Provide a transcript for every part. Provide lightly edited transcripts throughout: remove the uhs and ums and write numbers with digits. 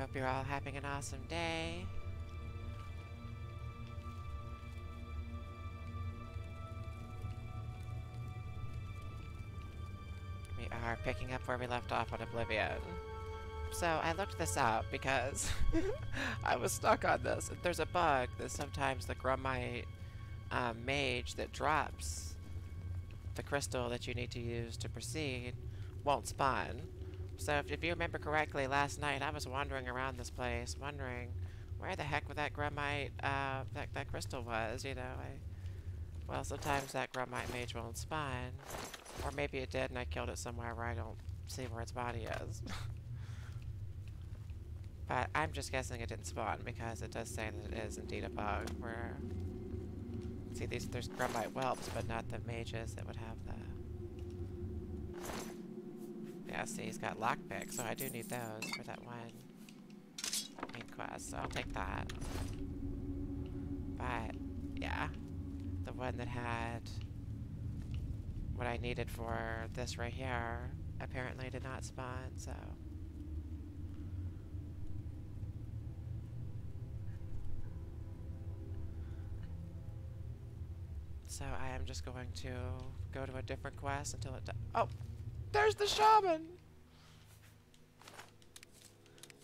hope you're all having an awesome day. We are picking up where we left off on Oblivion. So I looked this up because I was stuck on this. There's a bug that sometimes the Grummite mage that drops the crystal that you need to use to proceed won't spawn. So if you remember correctly, last night I was wandering around this place, wondering where the heck that Grummite, that crystal was, you know. Well, sometimes that Grummite mage won't spawn. Or maybe it did and I killed it somewhere where I don't see where its body is. But I'm just guessing it didn't spawn because it does say that it is indeed a bug where... See, there's Grummite whelps, but not the mages that would have the... Yeah, see, he's got lockpicks, so I do need those for that one main quest, so I'll take that. But, yeah. The one that had what I needed for this right here apparently did not spawn, so... So I am just going to go to a different quest until it does. Oh! There's the shaman!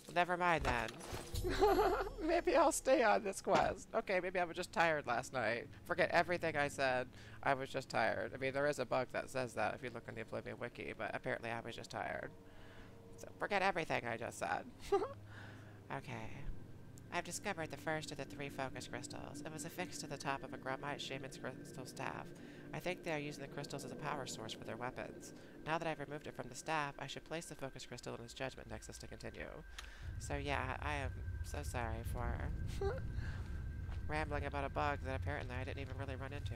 Well, never mind then. Maybe I'll stay on this quest. Okay, maybe I was just tired last night. Forget everything I said. I was just tired. I mean, there is a bug that says that if you look on the Oblivion wiki, but apparently I was just tired. So forget everything I just said. Okay. I've discovered the first of the 3 focus crystals. It was affixed to the top of a Grummite shaman's crystal staff. I think they are using the crystals as a power source for their weapons. Now that I've removed it from the staff, I should place the focus crystal in its judgment nexus to continue. So yeah, I am so sorry for rambling about a bug that apparently I didn't even really run into.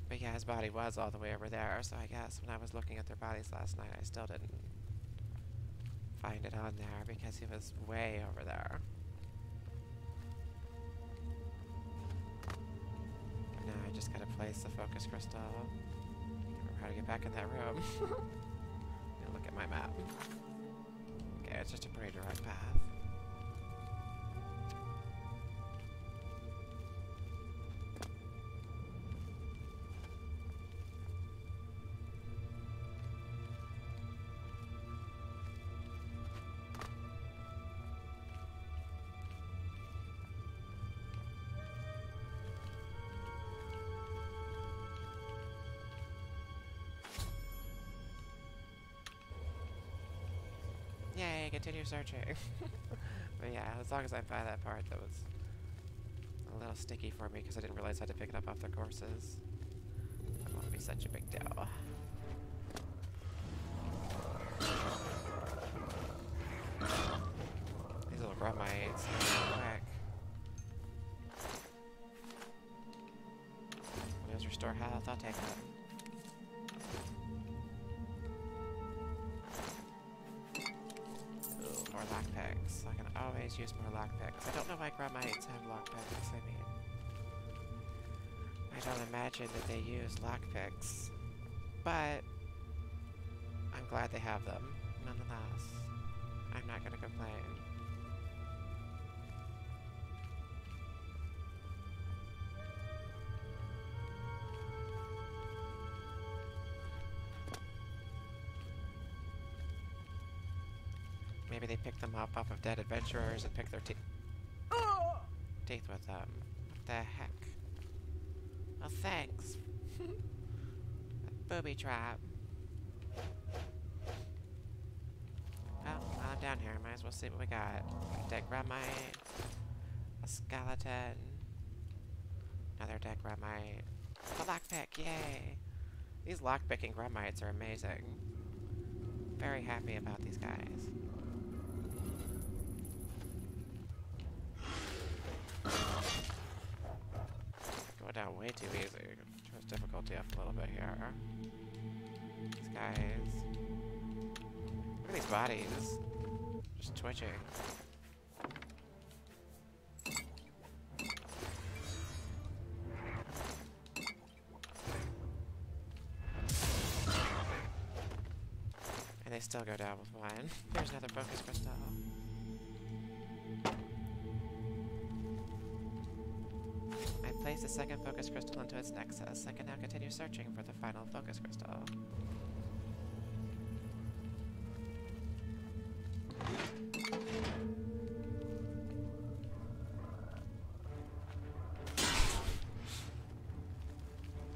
But yeah, his body was all the way over there, so I guess when I was looking at their bodies last night, I still didn't find it on there because he was way over there. And now I just gotta place the focus crystal. Can't remember how to get back in that room. Let me look at my map. Okay, it's just a pretty direct path. Yay, continue searching. But yeah, as long as I find that part that was a little sticky for me because I didn't realize I had to pick it up off their courses. That won't be such a big deal. These little Grummites are quick. Those restore health, I'll take that. More lockpicks. I can always use more lockpicks. I don't know why Grummites have lockpicks. I mean, I don't imagine that they use lockpicks, but I'm glad they have them, nonetheless. I'm not gonna complain. Maybe they pick them up off of dead adventurers and pick their teeth with them. What the heck? Well, thanks. Booby trap. Well, while I'm down here, I might as well see what we got. A dead Grummite, a skeleton, another dead Grummite, a lockpick, yay! These lockpicking Grummites are amazing. Very happy about these guys. Going down way too easy. Turns difficulty up a little bit here. These guys. Look at these bodies. Just twitching. still go down with one. Here's another focus crystal. I place the second focus crystal into its nexus. I can now continue searching for the final focus crystal.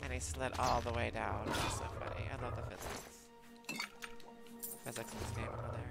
And he slid all the way down. That's so funny. I love the physics. Physics in this game are hilarious.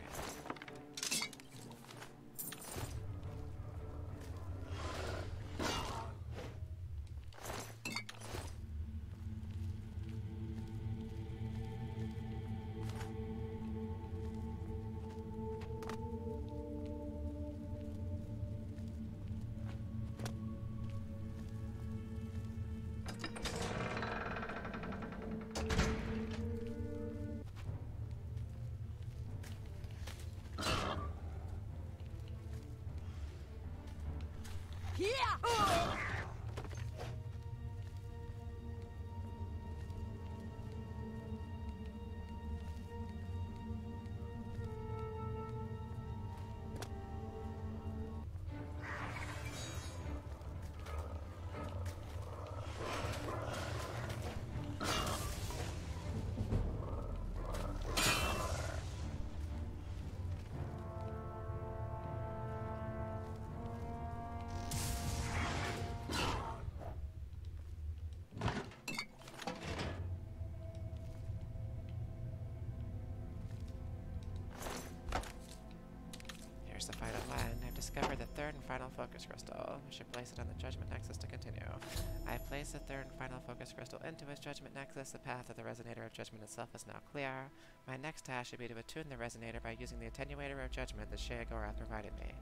Here's the final one. I've discovered the third and final focus crystal. I should place it on the Judgment Nexus to continue. I place the third and final focus crystal into its Judgment Nexus. The path of the Resonator of Judgment itself is now clear. My next task should be to attune the Resonator by using the Attenuator of Judgment that Sheogorath provided me.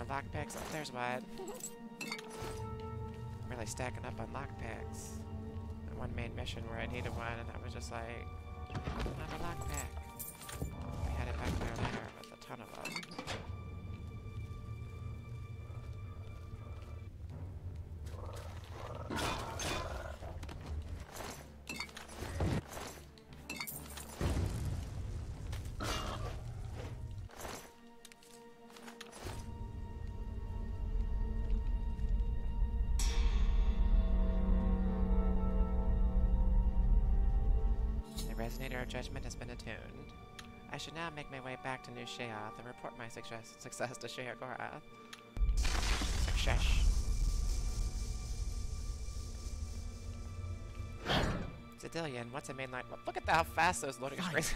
Lockpicks? Oh, there's one. I'm really stacking up on lockpicks. That one main mission where I needed one, and I was just like, another lockpick. We headed back there later with a ton of them. The Resonator of Judgment has been attuned. I should now make my way back to New Sheoth and report my success to Sheogorath. Success. Zedillion, what's a mainline? Look at how fast those loading screens.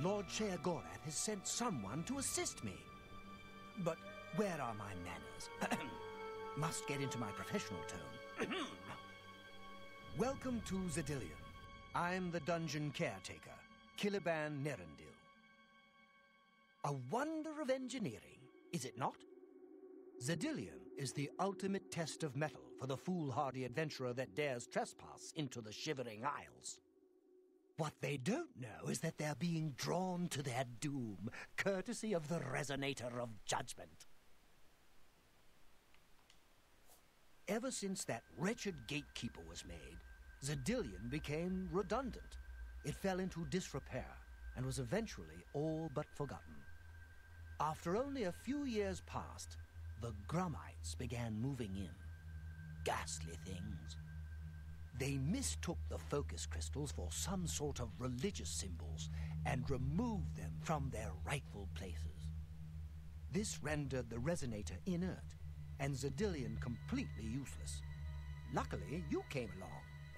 Lord Sheogorath has sent someone to assist me. But where are my manners? Must get into my professional tone. Welcome to Zedillion. I'm the dungeon caretaker, Caliban Nerendil. A wonder of engineering, is it not? Zedillion is the ultimate test of mettle for the foolhardy adventurer that dares trespass into the Shivering Isles. What they don't know is that they're being drawn to their doom, courtesy of the Resonator of Judgment. Ever since that wretched gatekeeper was made, Zedillion became redundant. It fell into disrepair and was eventually all but forgotten. After only a few years passed, the Grummites began moving in. Ghastly things. They mistook the focus crystals for some sort of religious symbols and removed them from their rightful places. This rendered the Resonator inert and Zedillion completely useless. Luckily, you came along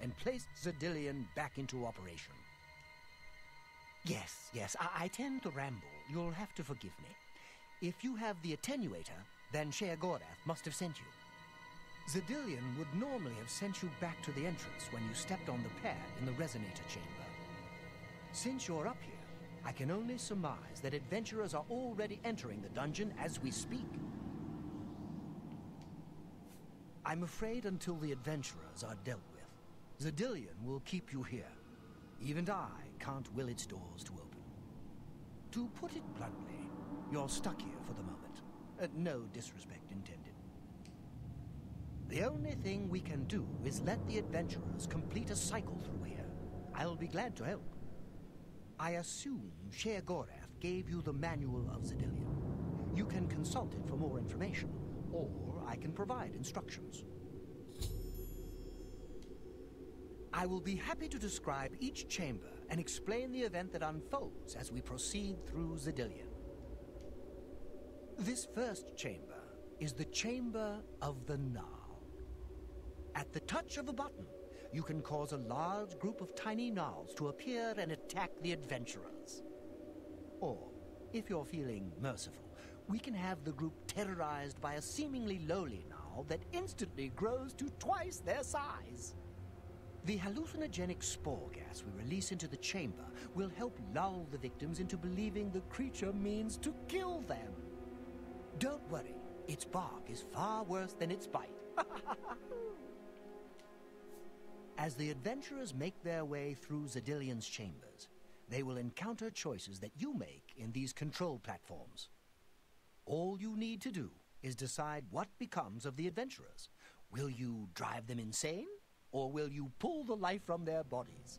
and placed Zedillion back into operation. Yes, I tend to ramble. You'll have to forgive me. If you have the attenuator, then Sheogorath must have sent you. Zedillion would normally have sent you back to the entrance when you stepped on the pad in the Resonator chamber. Since you're up here, I can only surmise that adventurers are already entering the dungeon as we speak. I'm afraid until the adventurers are dealt with, Zedillion will keep you here. Even I can't will its doors to open. To put it bluntly, you're stuck here for the moment. No disrespect intended. The only thing we can do is let the adventurers complete a cycle through here. I'll be glad to help. I assume Sheogorath gave you the manual of Zedillion. You can consult it for more information, or I can provide instructions. I will be happy to describe each chamber and explain the event that unfolds as we proceed through Zedillion. This first chamber is the Chamber of the Gnarl. At the touch of a button, you can cause a large group of tiny gnarls to appear and attack the adventurers. Or, if you're feeling merciful, we can have the group terrorized by a seemingly lowly gnarl that instantly grows to twice their size. The hallucinogenic spore gas we release into the chamber will help lull the victims into believing the creature means to kill them. Don't worry, its bark is far worse than its bite. As the adventurers make their way through Zedillion's chambers, they will encounter choices that you make in these control platforms. All you need to do is decide what becomes of the adventurers. Will you drive them insane, or will you pull the life from their bodies?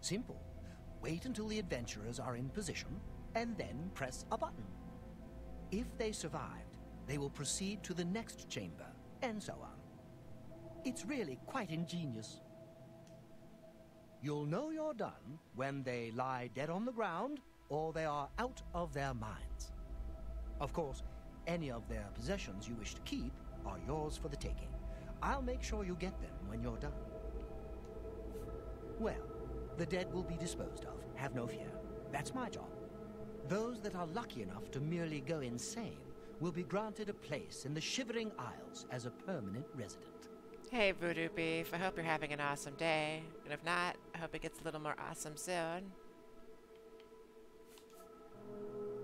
Simple. Wait until the adventurers are in position, and then press a button. If they survived, they will proceed to the next chamber, and so on. It's really quite ingenious. You'll know you're done when they lie dead on the ground, or they are out of their minds. Of course, any of their possessions you wish to keep are yours for the taking. I'll make sure you get them when you're done. Well, the dead will be disposed of, have no fear. That's my job. Those that are lucky enough to merely go insane will be granted a place in the Shivering Isles as a permanent resident. Hey, Voodoo Beef, I hope you're having an awesome day. And if not, I hope it gets a little more awesome soon.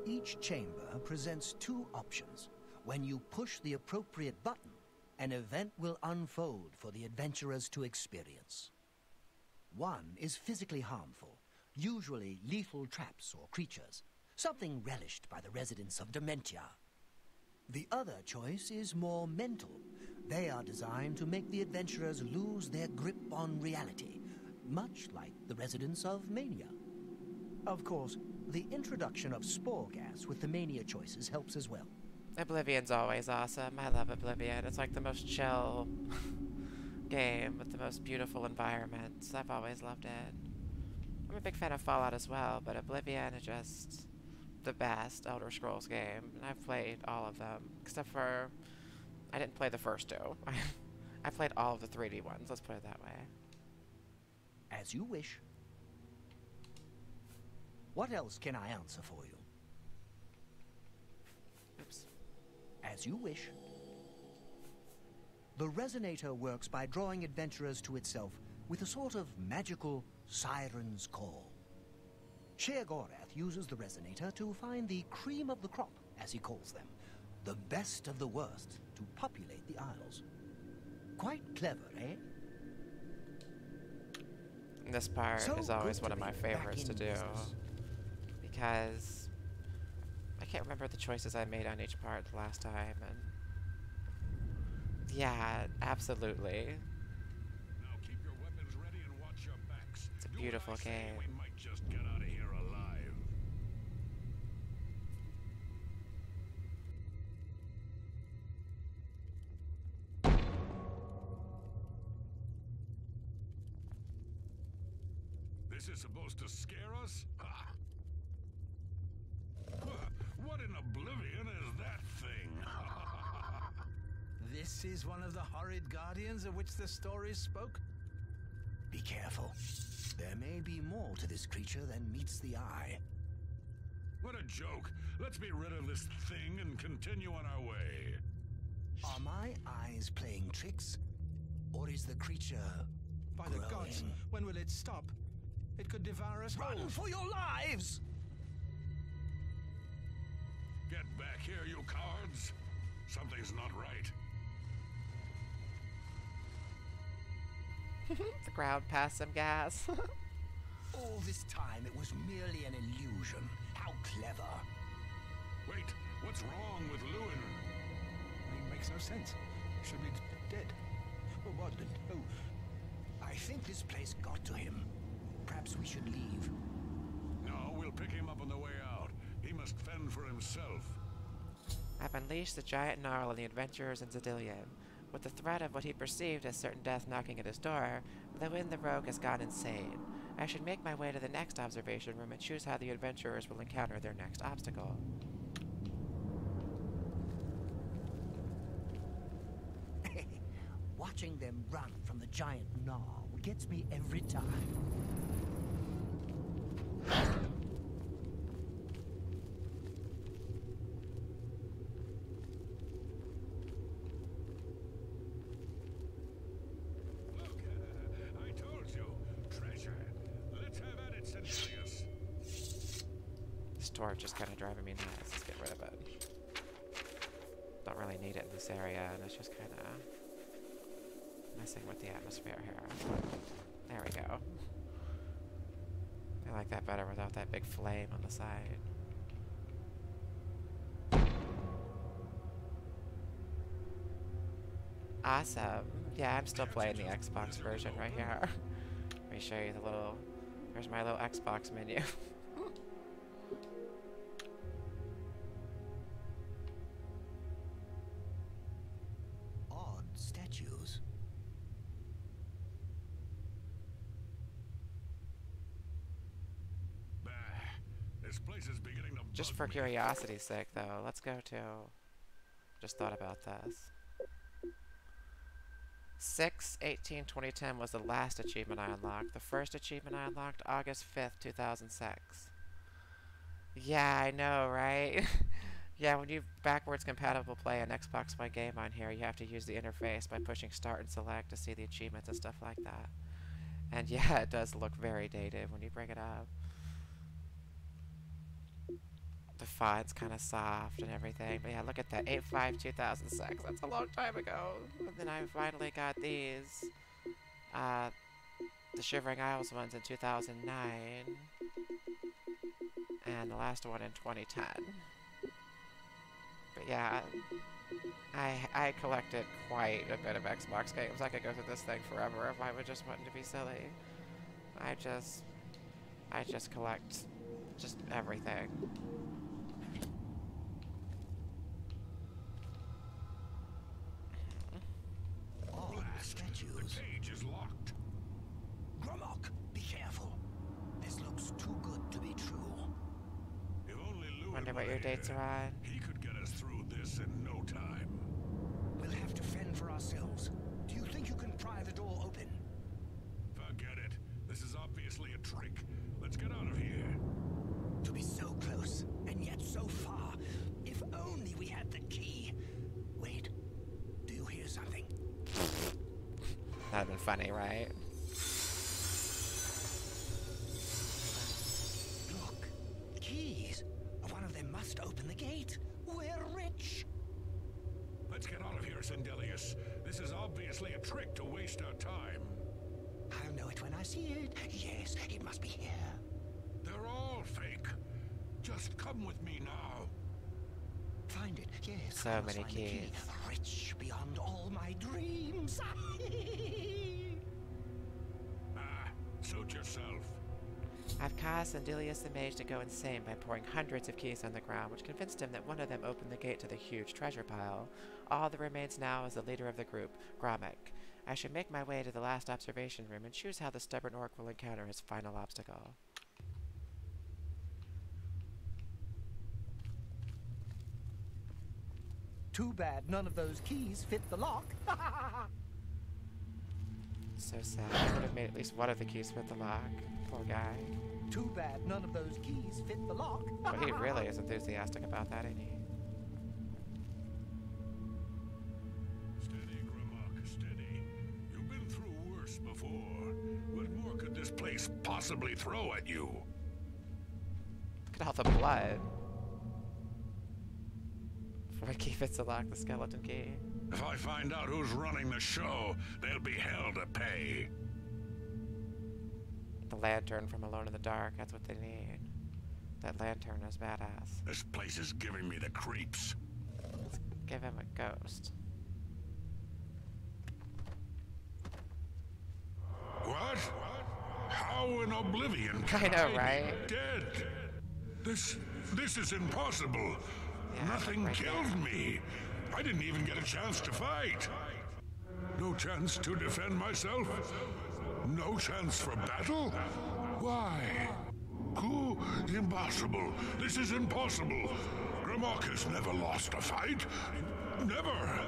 Each chamber presents two options. When you push the appropriate button, an event will unfold for the adventurers to experience. One is physically harmful, usually lethal traps or creatures, something relished by the residents of Dementia. The other choice is more mental. They are designed to make the adventurers lose their grip on reality, much like the residents of Mania. Of course, the introduction of spore gas with the Mania choices helps as well. Oblivion's always awesome. I love Oblivion. It's like the most chill game with the most beautiful environments. I've always loved it. I'm a big fan of Fallout as well, but Oblivion is just the best Elder Scrolls game. And I've played all of them, except for I didn't play the first two. I played all of the 3D ones, let's put it that way. As you wish. What else can I answer for you? Oops. As you wish. The resonator works by drawing adventurers to itself with a sort of magical siren's call. Sheogorath uses the resonator to find the cream of the crop, as he calls them, the best of the worst, to populate the Isles. Quite clever, eh? This part So is always good one to of my be back favorites in to do, business. because I can't remember the choices I made on each part the last time, and yeah, absolutely. Now keep your weapons ready and watch your backs. It's a Do what beautiful I say, game. We might just get out of here alive. This is supposed to scare us? Ha! What in Oblivion is that thing? This is one of the horrid guardians of which the stories spoke? Be careful. There may be more to this creature than meets the eye. What a joke. Let's be rid of this thing and continue on our way. Are my eyes playing tricks? Or is the creature By the growing? gods, when will it stop? It could devour us Run whole. for your lives! Get back here, you cowards. Something's not right. The ground passed some gas. All this time it was merely an illusion. How clever. Wait, what's wrong with Lewin? It makes no sense. He should be dead. Oh, what? Oh. I think this place got to him. Perhaps we should leave. No, we'll pick him up on the way out. He must fend for himself. I've unleashed the giant gnarl on the adventurers in Zedillion. With the threat of what he perceived as certain death knocking at his door, Lewin the rogue has gone insane. I should make my way to the next observation room and choose how the adventurers will encounter their next obstacle. Watching them run from the giant gnarl gets me every time. Look, I told you. Treasure. Let's have at it, Centurius. This torch is kind of driving me nuts. Let's get rid of it. Don't really need it in this area, and it's just kind of messing with the atmosphere here. There we go. I like that better without that big flame on the side. Awesome. Yeah, I'm still playing the Xbox version right here. Let me show you the little... There's my little Xbox menu. Odd statues. Bah, this place is beginning to Just bug for me. curiosity's sake, though, let's go to... Just thought about this. 6/18/2010 was the last achievement I unlocked. The first achievement I unlocked, August 5th, 2006. Yeah, I know, right? Yeah, when you backwards compatible play an Xbox One game on here, you have to use the interface by pushing start and select to see the achievements and stuff like that. And yeah, it does look very dated when you bring it up. The font's kind of soft and everything, but yeah, look at that, 8/5/2006, that's a long time ago. And then I finally got these, the Shivering Isles ones in 2009, and the last one in 2010. But yeah, I collected quite a bit of Xbox games. I could go through this thing forever if I was just wanting to be silly. I just collect just everything. Odd statues. The cage is locked. Gromok, be careful. This looks too good to be true. If only Lewin Wonder what were your dates here, are on. He could get us through this in no time. We'll have to fend for ourselves. Do you think you can pry the door open? Forget it. This is obviously a trick. Let's get out of here. To be so close, and yet so far. If only we had the key. Wait, do you hear something? That'd been funny, right? Look, keys. One of them must open the gate. We're rich. Let's get out of here, Sindelius. This is obviously a trick to waste our time. I'll know it when I see it. Yes, it must be here. They're all fake. Just come with me now. Find it, yes. So I must many find the key. keys. Rich beyond all my dreams. Suit yourself. I've caused Sandelius the Mage to go insane by pouring hundreds of keys on the ground, which convinced him that one of them opened the gate to the huge treasure pile. All that remains now is the leader of the group, Gromik. I should make my way to the last observation room and choose how the stubborn orc will encounter his final obstacle. Too bad none of those keys fit the lock. So sad. I would have made at least one of the keys fit the lock. Poor guy. Too bad none of those keys fit the lock. But he really is enthusiastic about that, ain't he? Steady, Grimlock, steady. You've been through worse before. What more could this place possibly throw at you? Look at all the blood. For a key fits the lock, the skeleton key. If I find out who's running the show, they'll be hell to pay. The lantern from Alone in the Dark, that's what they need. That lantern is badass. This place is giving me the creeps. Let's give him a ghost. What? How in Oblivion I can know, be right? dead? This is impossible. Yeah, Nothing right killed there. me. I didn't even get a chance to fight. No chance to defend myself. No chance for battle. Why? Who? Impossible. This is impossible. Grimok has never lost a fight. Never.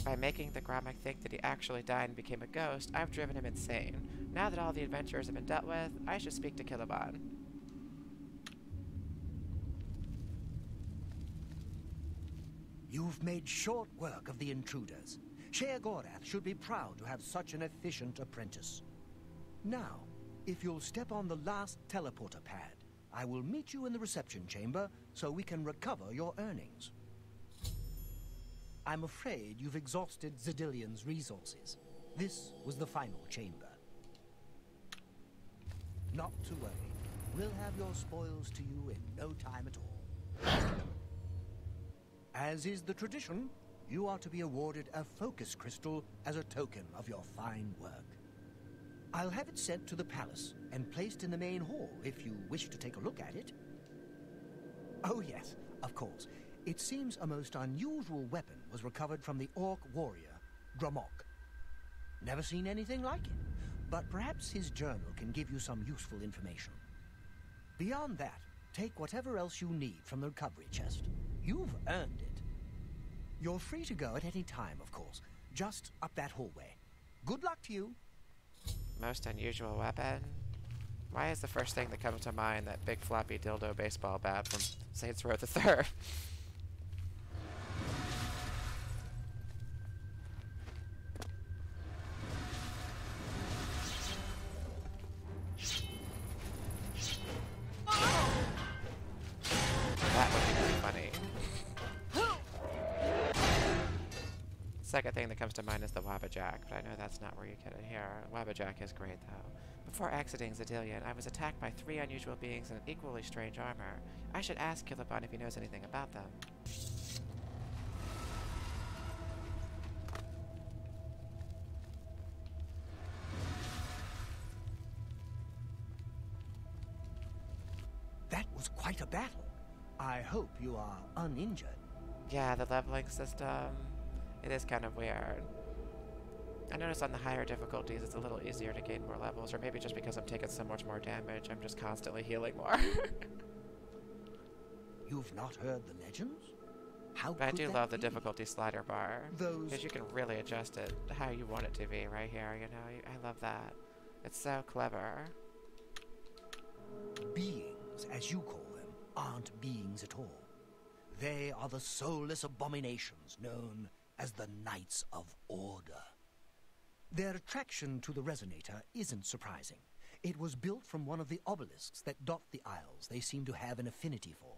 By making the Grommack think that he actually died and became a ghost, I've driven him insane. Now that all the adventurers have been dealt with, I should speak to Killaban. You've made short work of the intruders. Sher Gorath should be proud to have such an efficient apprentice. Now, if you'll step on the last teleporter pad, I will meet you in the reception chamber so we can recover your earnings. I'm afraid you've exhausted Zedilion's resources. This was the final chamber. Not to worry. We'll have your spoils to you in no time at all. As is the tradition, you are to be awarded a focus crystal as a token of your fine work. I'll have it sent to the palace and placed in the main hall if you wish to take a look at it. Oh yes, of course. It seems a most unusual weapon was recovered from the orc warrior, Grimok. Never seen anything like it, but perhaps his journal can give you some useful information. Beyond that, take whatever else you need from the recovery chest. You've earned it. You're free to go at any time, of course, just up that hallway. Good luck to you. Most unusual weapon? Why is the first thing that comes to mind that big floppy dildo baseball bat from Saints Row the Third? That would be really funny. Second thing that comes to mind is the Wabbajack, but I know that's not where you get it here. Wabbajack is great, though. Before exiting Zedillion, I was attacked by 3 unusual beings in equally strange armor. I should ask Killaban if he knows anything about them. That was quite a battle. I hope you are uninjured. Yeah, the leveling system, it is kind of weird. I notice on the higher difficulties it's a little easier to gain more levels, or maybe just because I'm taking so much more damage, I'm just constantly healing more. You've not heard the legends? How But I could do that love the be? difficulty slider bar, Those because you can really adjust it how you want it to be right here, you know? I love that. It's so clever. beings, as you call them, aren't beings at all. They are the soulless abominations known as the Knights of Order. Their attraction to the Resonator isn't surprising. It was built from one of the obelisks that dot the isles they seem to have an affinity for.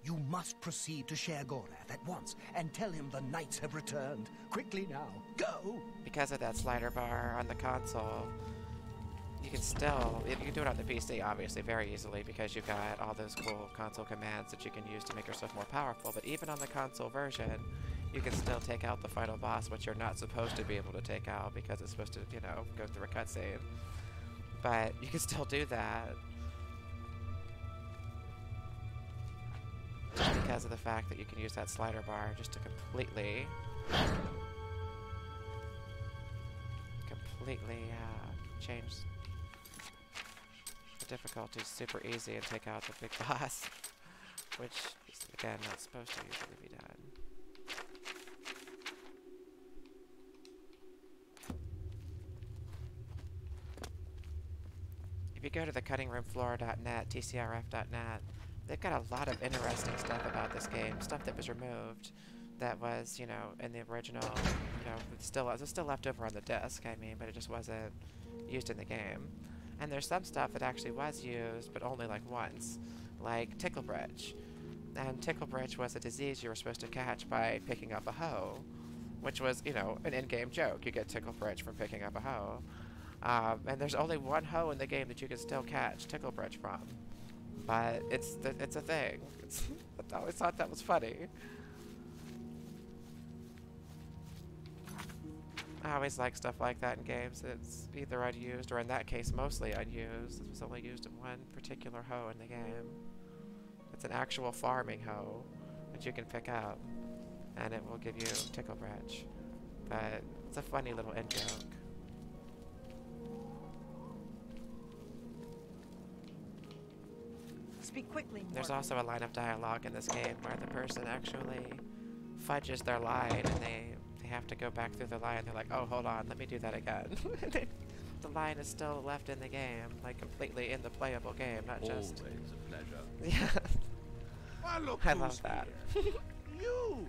You must proceed to Sher Gorath at once and tell him the Knights have returned. Quickly now, go! Because of that slider bar on the console, you can still, you can do it on the PC obviously very easily because you've got all those cool console commands that you can use to make yourself more powerful, but even on the console version, you can still take out the final boss, which you're not supposed to be able to take out because it's supposed to, you know, go through a cutscene. But you can still do that. Just because of the fact that you can use that slider bar just to completely change the difficulty super easy and take out the big boss, which is, again, not supposed to usually be done. If you go to the cuttingroomfloor.net, tcrf.net, they've got a lot of interesting stuff about this game, stuff that was removed that was, you know, in the original, you know, it's still left over on the disc, I mean, but it just wasn't used in the game. And there's some stuff that actually was used, but only like once, like Ticklebridge. And Ticklebridge was a disease you were supposed to catch by picking up a hoe. which was, you know, an in-game joke. You get Tickle Bridge from picking up a hoe. And there's only one hoe in the game that you can still catch Tickle Bridge from. But it's a thing. I always thought that was funny. I always like stuff like that in games. It's either unused, or in that case, mostly unused. It was only used in one particular hoe in the game. It's an actual farming hoe that you can pick up, and it will give you Tickle Bridge. But it's a funny little in-joke. Speak quickly, Morgan. There's also a line of dialogue in this game where the person actually fudges their line, and they have to go back through the line. They're like, oh, hold on, let me do that again. The line is still left in the game, like completely in the playable game, not just... Always a pleasure. Yeah. Well, look I who's love that. here. You!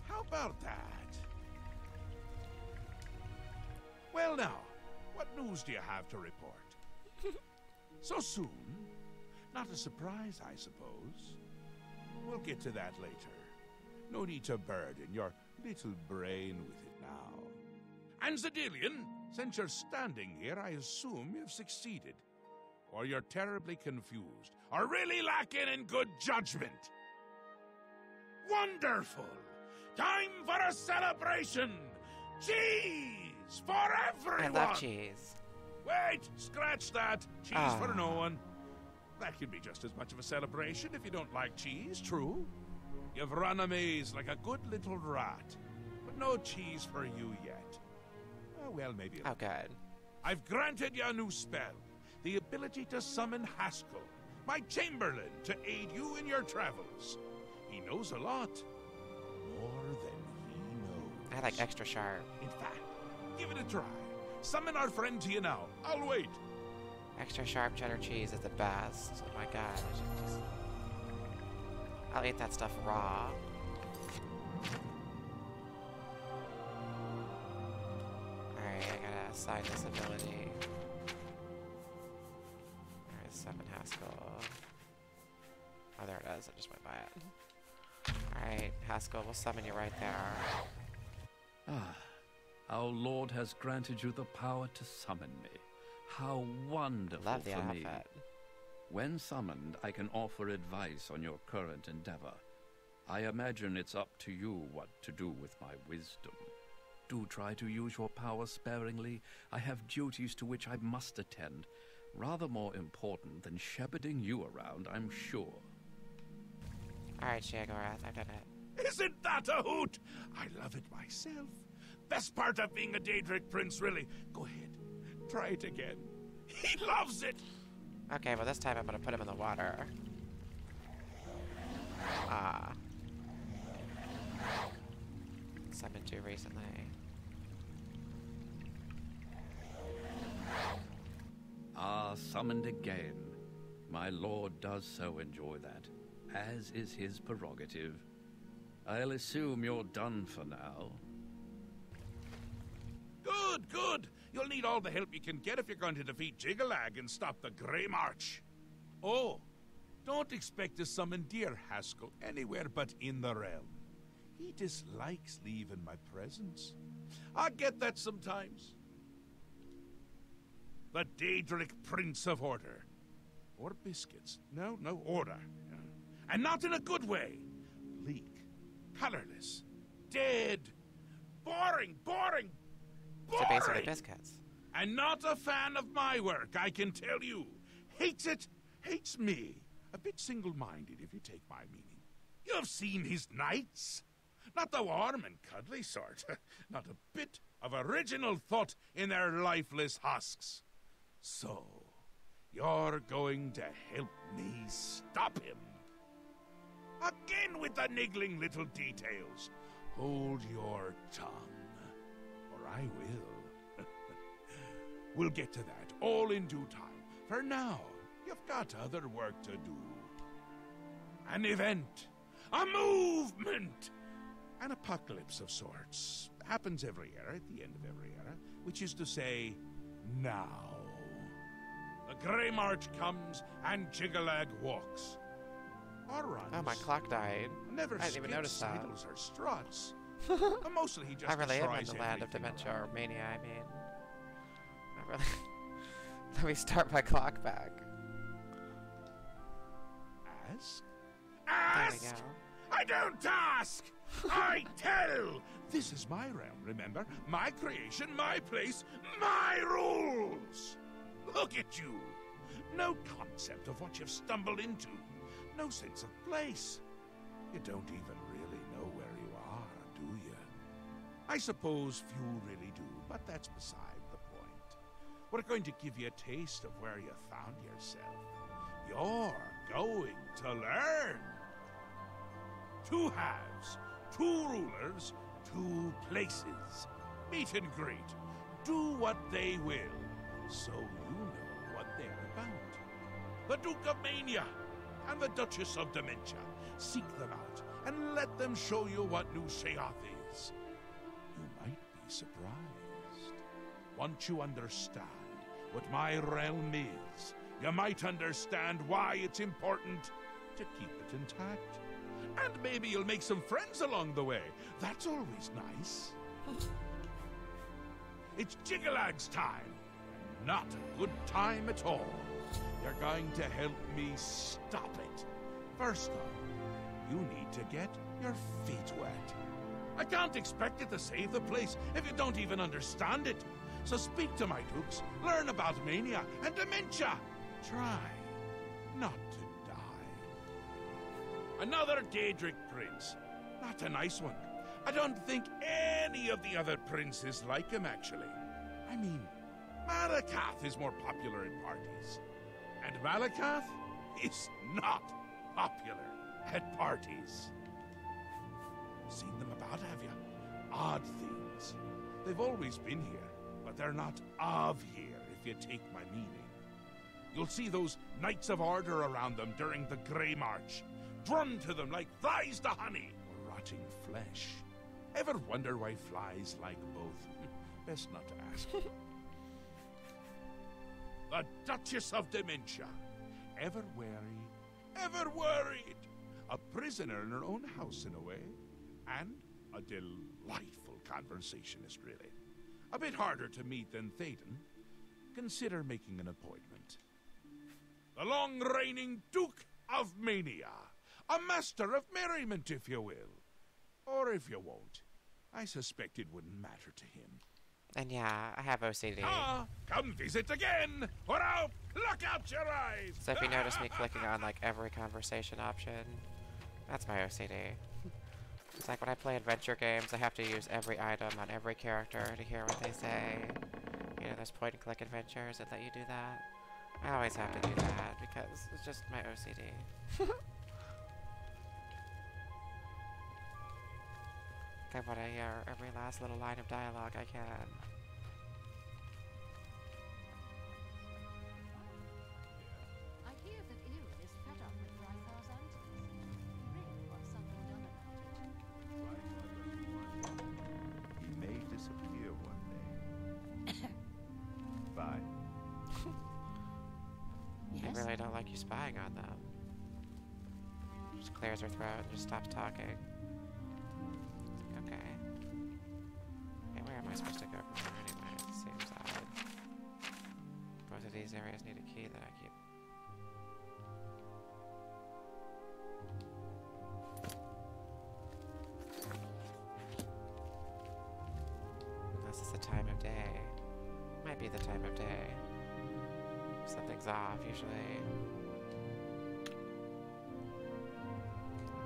How about that? Well now, what news do you have to report? So soon? Not a surprise, I suppose. We'll get to that later. No need to burden your little brain with it now. And Zedillion, since you're standing here, I assume you've succeeded. Or you're terribly confused, or really lacking in good judgment. Wonderful! Time for a celebration! Cheese for everyone! I love cheese. Wait, scratch that. Cheese for no one. That could be just as much of a celebration if you don't like cheese, true? You've run a maze like a good little rat, but no cheese for you yet. Oh, well, maybe. Oh, good. I've granted you a new spell, the ability to summon Haskell, my Chamberlain, to aid you in your travels. He knows a lot. More than he knows. I like extra sharp. In fact, give it a try. Summon our friend to you now. I'll wait. Extra sharp cheddar cheese is the best. Oh my god. I'll eat that stuff raw. Alright, I gotta assign this ability. Alright, summon Haskell. Oh, there it is. I just went by it. Alright, Haskell, we'll summon you right there. Ah, our Lord has granted you the power to summon me. How wonderful Love the for me. outfit. When summoned, I can offer advice on your current endeavor. I imagine it's up to you what to do with my wisdom. Do try to use your power sparingly. I have duties to which I must attend. Rather more important than shepherding you around, I'm sure. Alright, Sheogorath, I've done it. Isn't that a hoot? I love it myself. Best part of being a Daedric prince, really. Go ahead. Try it again. He loves it! Okay, well this time I'm gonna put him in the water. Summoned too recently. Ah, summoned again. My lord does so enjoy that, as is his prerogative. I'll assume you're done for now. Good, good. You'll need all the help you can get if you're going to defeat Jiggalag and stop the Grey March. Oh, don't expect to summon dear Haskell anywhere but in the realm. He dislikes leaving my presence. I get that sometimes. The Daedric Prince of Order. Or biscuits. No, order. And not in a good way. Bleak, colorless, dead, boring. So basically biscuits. And not a fan of my work, I can tell you. Hates it, hates me. A bit single-minded, if you take my meaning. You've seen his knights. Not the warm and cuddly sort. Not a bit of original thought in their lifeless husks. So, you're going to help me stop him. Again with the niggling little details. Hold your tongue. I will. We'll get to that, all in due time. For now, you've got other work to do. An event. A movement. An apocalypse of sorts. Happens every era, at the end of every era. Which is to say, now. The Grey March comes, and Jiggalag walks. Or runs. Oh, my clock died. Never I didn't even skips notice that. sidles or struts. But mostly he just I really am in destroys the land of everything dementia or around. mania, I mean. I really... Let me start my clock back. Ask? There we Ask! go. I don't ask! I tell! This is my realm, remember? My creation, my place, my rules! Look at you! No concept of what you've stumbled into. No sense of place. You don't even really know where you are, do you? I suppose few really do, but that's beside the point. We're going to give you a taste of where you found yourself. You're going to learn. 2 halves, 2 rulers, 2 places. Meet and greet. Do what they will, so you know what they're about. The Duke of Mania and the Duchess of Dementia. Seek them out and let them show you what New Sheoth is. You might be surprised. Once you understand what my realm is, you might understand why it's important to keep it intact. And maybe you'll make some friends along the way. That's always nice. It's Jiggalag's time. Not a good time at all. You're going to help me stop it. First off, you need to get your feet wet. I can't expect you to save the place if you don't even understand it. So speak to my dukes, learn about mania and dementia. Try not to die. Another Daedric prince. Not a nice one. I don't think any of the other princes like him, actually. I mean, Malakath is more popular in parties. And Malakath is not popular at parties. Seen them about, have you? Odd things. They've always been here, but they're not of here, if you take my meaning. You'll see those Knights of Order around them during the Grey March. Drawn to them like flies to honey, or rotting flesh. Ever wonder why flies like both? Best not to ask. The Duchess of Dementia. Ever wary, ever worried. A prisoner in her own house, in a way. And a delightful conversationist, really. A bit harder to meet than Théoden. Consider making an appointment. The long-reigning Duke of Mania. A master of merriment, if you will. Or if you won't. I suspect it wouldn't matter to him. And yeah, I have OCD. Ah, come visit again, or I'll pluck out your eyes. So if you notice me clicking on like every conversation option, that's my OCD. It's like when I play adventure games, I have to use every item on every character to hear what they say. You know, there's point and click adventures that let you do that. I always have to do that because it's just my OCD. I want to hear every last little line of dialogue I can. I hear that Erin is fed up with Rythar's antics. Really wants something done about it. He may disappear one day. Fine. I really don't like you spying on them. Just clears her throat and just stops talking. Okay. Hey, where am I supposed to go from here anyway? It seems odd. Both of these areas need a key that I keep. Unless it's the time of day. Might be the time of day. Something's off, usually.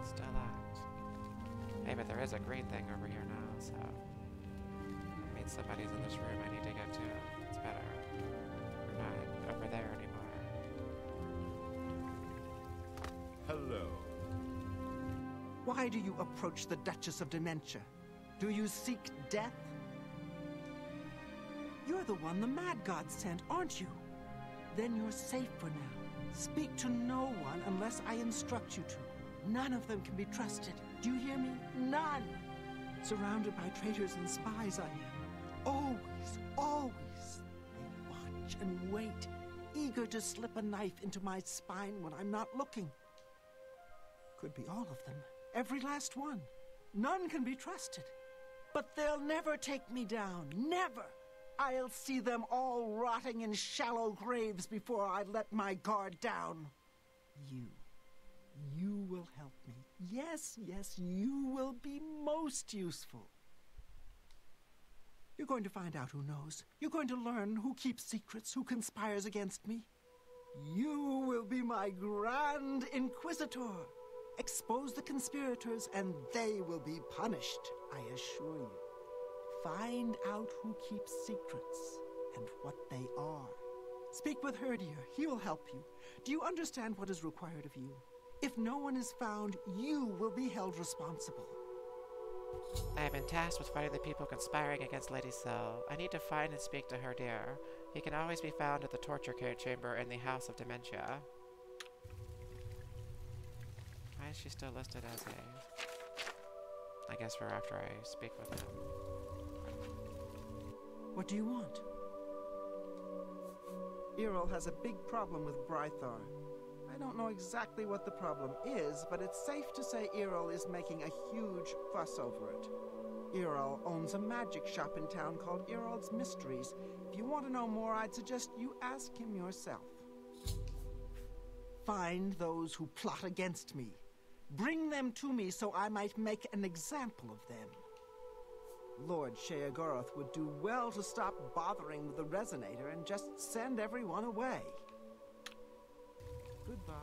It's still locked. Hey, but there is a green thing over here now, so... That means somebody's in this room I need to get to. It's better. We're not over there anymore. Hello. Why do you approach the Duchess of Dementia? Do you seek death? You're the one the Mad God sent, aren't you? Then you're safe for now. Speak to no one unless I instruct you to. None of them can be trusted. Do you hear me? None! Surrounded by traitors and spies I am. Always, always. They watch and wait, eager to slip a knife into my spine when I'm not looking. Could be all of them. Every last one. None can be trusted. But they'll never take me down. Never! I'll see them all rotting in shallow graves before I let my guard down. You will help me. Yes, you will be most useful. You're going to find out who knows. You're going to learn who keeps secrets, who conspires against me. You will be my Grand Inquisitor. Expose the conspirators, and they will be punished, I assure you. Find out who keeps secrets and what they are. Speak with Herdier. He will help you. Do you understand what is required of you? If no one is found, you will be held responsible. I have been tasked with fighting the people conspiring against Lady Syl. I need to find and speak to Herdier. He can always be found at the torture chamber in the House of Dementia. Why is she still listed as a... I guess for after I speak with him. What do you want? Errol has a big problem with Brythar. I don't know exactly what the problem is, but it's safe to say Errol is making a huge fuss over it. Errol owns a magic shop in town called Errol's Mysteries. If you want to know more, I'd suggest you ask him yourself. Find those who plot against me. Bring them to me so I might make an example of them. Lord Sheogorath would do well to stop bothering with the resonator and just send everyone away. Goodbye.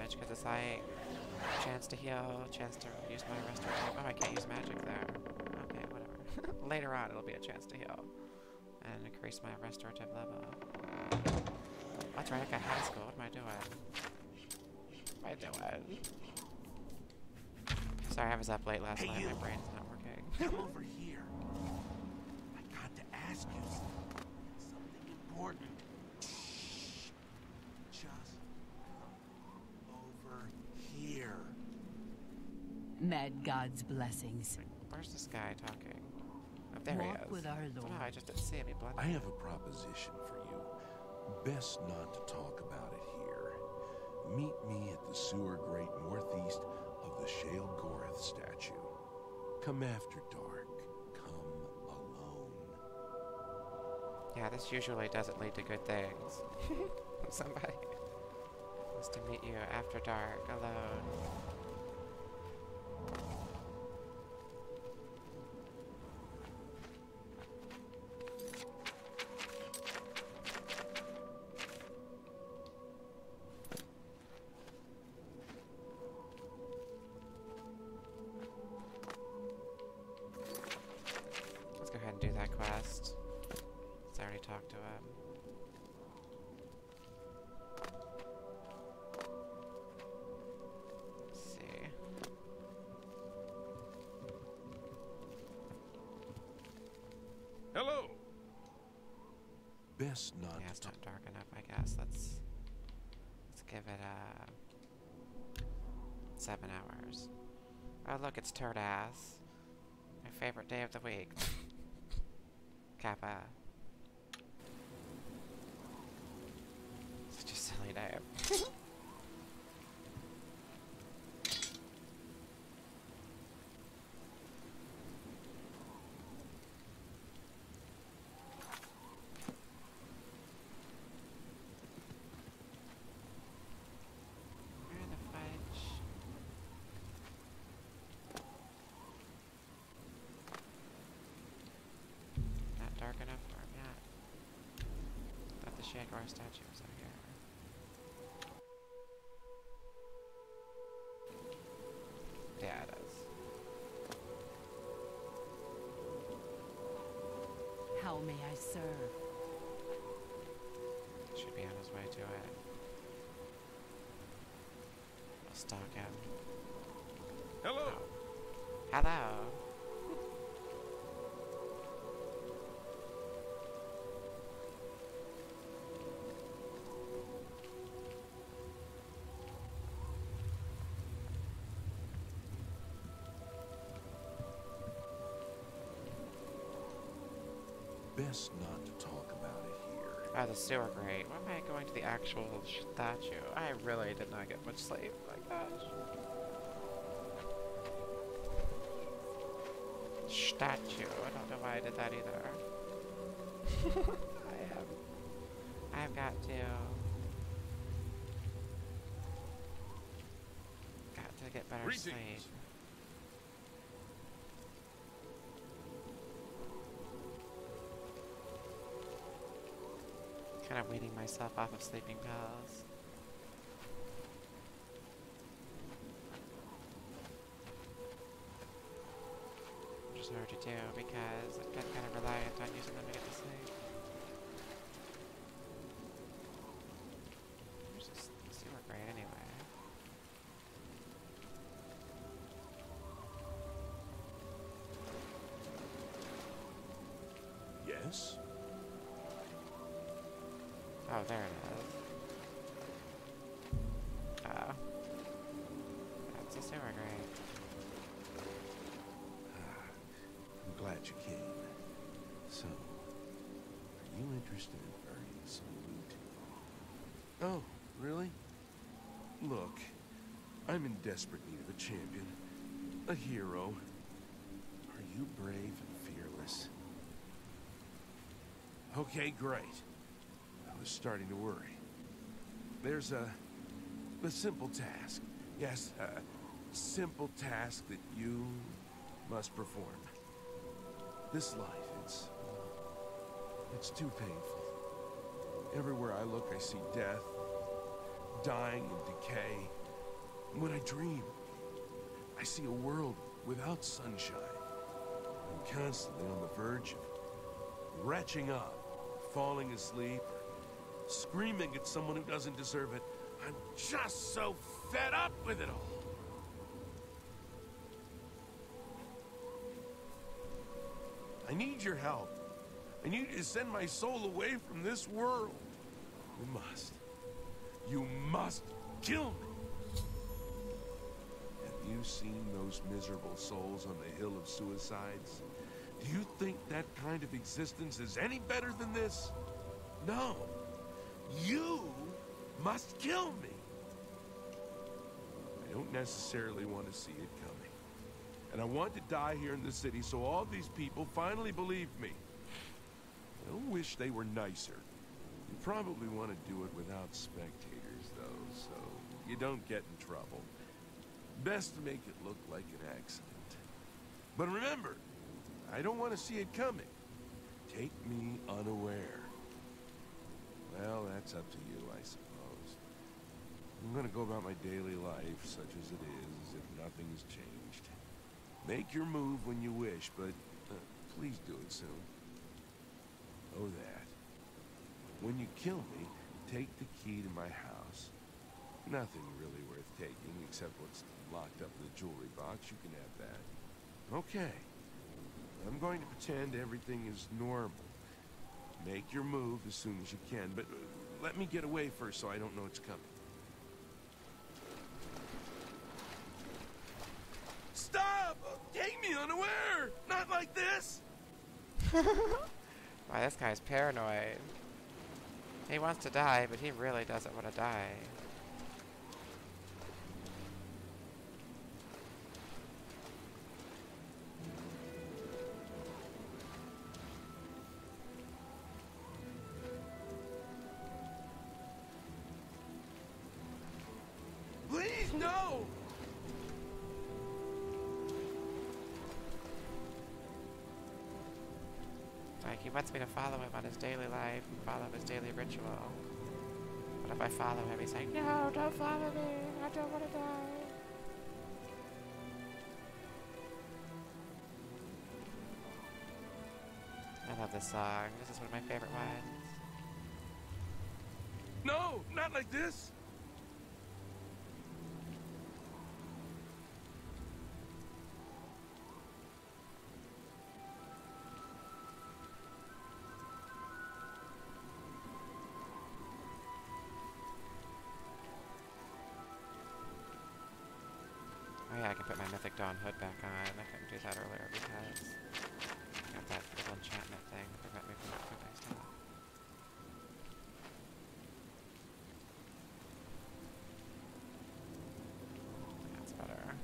Because it's like chance to heal, chance to use my restorative. Oh, I can't use magic there. Okay, whatever. Later on, it'll be a chance to heal and increase my restorative level. That's right, I got high school. What am I doing? What am I doing? Sorry, I was up late last night. My brain's not working. Come over here. I got to ask you something important. Just over here. Mad God's blessings. Where's this guy talking? Oh, there he is. With our Lord. Oh, I just didn't see him. He blended. I have a proposition for you. Best not to talk about it here. Meet me at the sewer grate northeast of the Sheogorath statue. Come after dark. Come alone. Yeah, this usually doesn't lead to good things. Somebody wants to meet you after dark, alone. Let's go ahead and do that quest. I already talked to him. Let's see. Hello. Best not Yeah, to it's talk. not dark enough, I guess. Let's give it 7 hours. Oh look, it's Turd Ass. My favorite day of the week. Kappa. Such a silly name. Where the fudge? Not dark enough for him yet. Thought the Sheogorath statue was out here. Yeah, it is. How may I serve? Should be on his way to it. I'll stalk him. Hello. Hello. Best not to talk about it here. Oh, the sewer grate. Why am I going to the actual statue? I really did not get much sleep. My gosh. Statue. I don't know why I did that either. I've got to get better sleep. Kind of weaning myself off of sleeping pills. Which is hard to do because I've been kind of reliant on using them to get to sleep. Where's this sewer grate anyway? Yes? Oh, there it is. Oh. That's a sewer grate. I'm glad you came. So, are you interested in earning some loot? Oh, really? Look, I'm in desperate need of a champion. A hero. Are you brave and fearless? Okay, great. I was starting to worry. There's a simple task. Yes, a simple task that you must perform. This life, it's too painful. Everywhere I look, I see death, dying and decay. When I dream, I see a world without sunshine. I'm constantly on the verge of retching up, falling asleep, screaming at someone who doesn't deserve it. I'm just so fed up with it all. I need your help. I need you to send my soul away from this world. You must. You must kill me. Have you seen those miserable souls on the Hill of Suicides? Do you think that kind of existence is any better than this? No. You must kill me. I don't necessarily want to see it coming. And I want to die here in the city so all these people finally believe me. I don't wish they were nicer. You probably want to do it without spectators, though, so you don't get in trouble. Best to make it look like an accident. But remember, I don't want to see it coming. Take me unaware. Well, that's up to you, I suppose. I'm gonna go about my daily life, such as it is, as if nothing has changed. Make your move when you wish, but please do it soon. Oh, that. When you kill me, take the key to my house. Nothing really worth taking, except what's locked up in the jewelry box. You can have that. Okay. I'm going to pretend everything is normal. Make your move as soon as you can, but let me get away first so I don't know it's coming. Stop! Take me unaware! Not like this! Wow, this guy's paranoid. He wants to die, but he really doesn't want to die. Please, no! Like, he wants me to follow him on his daily life and follow his daily ritual. But if I follow him, he's like, no, don't follow me. I don't want to die. I love this song. This is one of my favorite ones. No, not like this! Oh yeah, I can put my Mythic Dawn hood back on. I couldn't do that earlier because I got want that little enchantment thing. Prevent me from equipping stuff. That's better.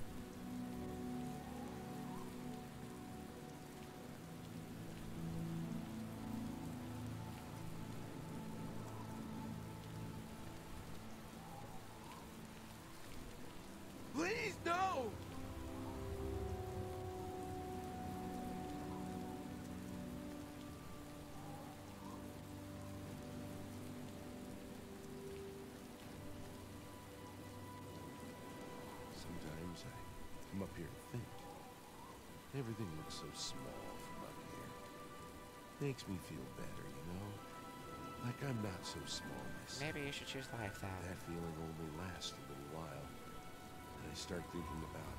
Please, no! Sometimes I come up here and think. Everything looks so small from up here. Makes me feel better, you know? Like I'm not so small myself. Maybe you should choose life then. That feeling only lasts a little while. And I start thinking about